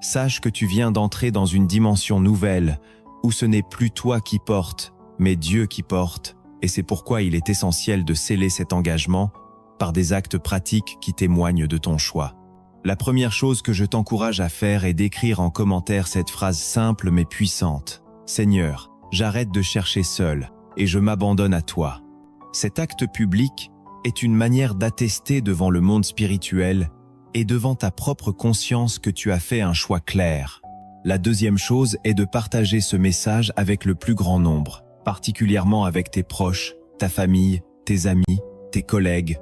sache que tu viens d'entrer dans une dimension nouvelle où ce n'est plus toi qui portes, mais Dieu qui porte, et c'est pourquoi il est essentiel de sceller cet engagement par des actes pratiques qui témoignent de ton choix. La première chose que je t'encourage à faire est d'écrire en commentaire cette phrase simple mais puissante. « Seigneur, j'arrête de chercher seul et je m'abandonne à toi. » Cet acte public est une manière d'attester devant le monde spirituel et devant ta propre conscience que tu as fait un choix clair. La deuxième chose est de partager ce message avec le plus grand nombre, particulièrement avec tes proches, ta famille, tes amis, tes collègues,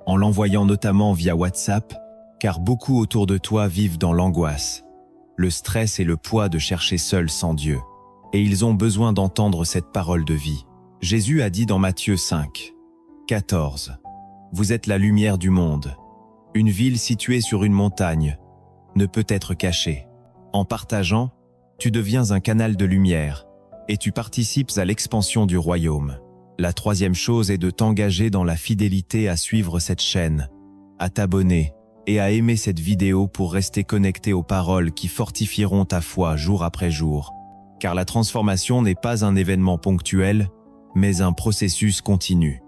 en l'envoyant notamment via WhatsApp, car beaucoup autour de toi vivent dans l'angoisse, le stress et le poids de chercher seul sans Dieu. Et ils ont besoin d'entendre cette parole de vie. Jésus a dit dans Matthieu 5, 14, « Vous êtes la lumière du monde. Une ville située sur une montagne ne peut être cachée. En partageant, tu deviens un canal de lumière et tu participes à l'expansion du royaume. » La troisième chose est de t'engager dans la fidélité à suivre cette chaîne, à t'abonner et à aimer cette vidéo pour rester connecté aux paroles qui fortifieront ta foi jour après jour. Car la transformation n'est pas un événement ponctuel, mais un processus continu.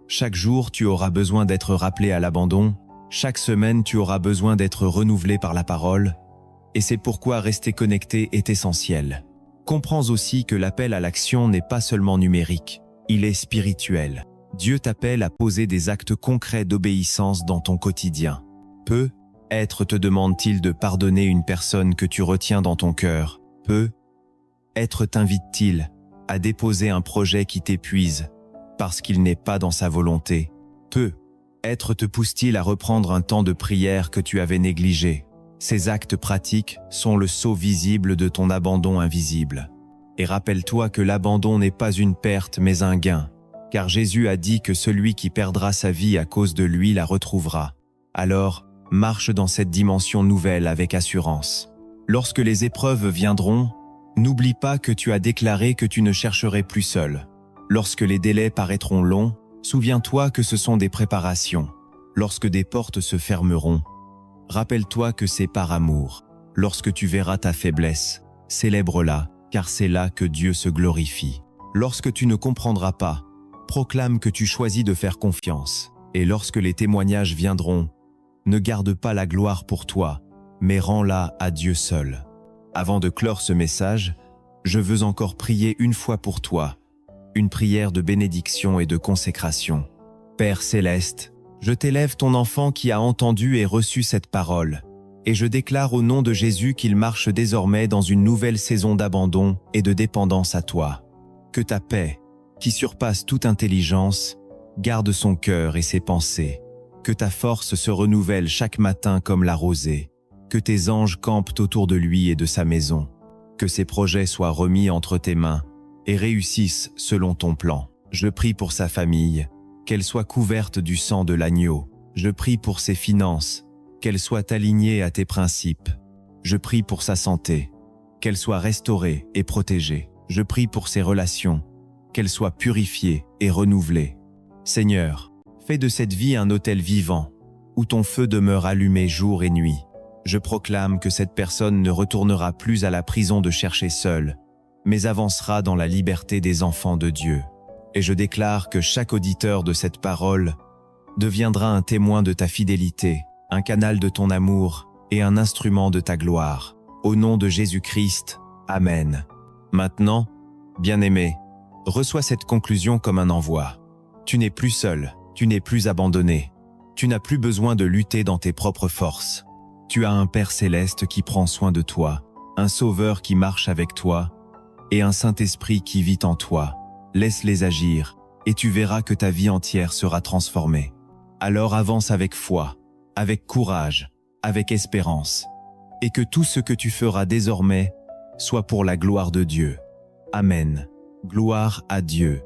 Chaque jour, tu auras besoin d'être rappelé à l'abandon. Chaque semaine, tu auras besoin d'être renouvelé par la parole. Et c'est pourquoi rester connecté est essentiel. Comprends aussi que l'appel à l'action n'est pas seulement numérique, il est spirituel. Dieu t'appelle à poser des actes concrets d'obéissance dans ton quotidien. Peut-être te demande-t-il de pardonner une personne que tu retiens dans ton cœur. Peut-être t'invite-t-il à déposer un projet qui t'épuise parce qu'il n'est pas dans sa volonté. Peut-être te pousse-t-il à reprendre un temps de prière que tu avais négligé. Ces actes pratiques sont le sceau visible de ton abandon invisible. Et rappelle-toi que l'abandon n'est pas une perte mais un gain, car Jésus a dit que celui qui perdra sa vie à cause de lui la retrouvera. Alors, marche dans cette dimension nouvelle avec assurance. Lorsque les épreuves viendront, n'oublie pas que tu as déclaré que tu ne chercherais plus seul. Lorsque les délais paraîtront longs, souviens-toi que ce sont des préparations. Lorsque des portes se fermeront, rappelle-toi que c'est par amour. Lorsque tu verras ta faiblesse, célèbre-la, car c'est là que Dieu se glorifie. Lorsque tu ne comprendras pas, proclame que tu choisis de faire confiance. Et lorsque les témoignages viendront, ne garde pas la gloire pour toi, mais rends-la à Dieu seul. Avant de clore ce message, je veux encore prier une fois pour toi, une prière de bénédiction et de consécration. Père céleste, je t'élève ton enfant qui a entendu et reçu cette parole, et je déclare au nom de Jésus qu'il marche désormais dans une nouvelle saison d'abandon et de dépendance à toi. Que ta paix, qui surpasse toute intelligence, garde son cœur et ses pensées. Que ta force se renouvelle chaque matin comme la rosée. Que tes anges campent autour de lui et de sa maison. Que ses projets soient remis entre tes mains et réussissent selon ton plan. Je prie pour sa famille, qu'elle soit couverte du sang de l'agneau. Je prie pour ses finances, qu'elles soient alignées à tes principes. Je prie pour sa santé, qu'elle soit restaurée et protégée. Je prie pour ses relations, qu'elles soient purifiées et renouvelées. Seigneur, fais de cette vie un autel vivant, où ton feu demeure allumé jour et nuit. Je proclame que cette personne ne retournera plus à la prison de chercher seule, mais avancera dans la liberté des enfants de Dieu. Et je déclare que chaque auditeur de cette parole deviendra un témoin de ta fidélité, un canal de ton amour et un instrument de ta gloire. Au nom de Jésus-Christ, Amen. Maintenant, bien-aimé, reçois cette conclusion comme un envoi. Tu n'es plus seul, tu n'es plus abandonné. Tu n'as plus besoin de lutter dans tes propres forces. Tu as un Père céleste qui prend soin de toi, un Sauveur qui marche avec toi et un Saint-Esprit qui vit en toi. Laisse-les agir et tu verras que ta vie entière sera transformée. Alors avance avec foi, avec courage, avec espérance, et que tout ce que tu feras désormais soit pour la gloire de Dieu. Amen. Gloire à Dieu.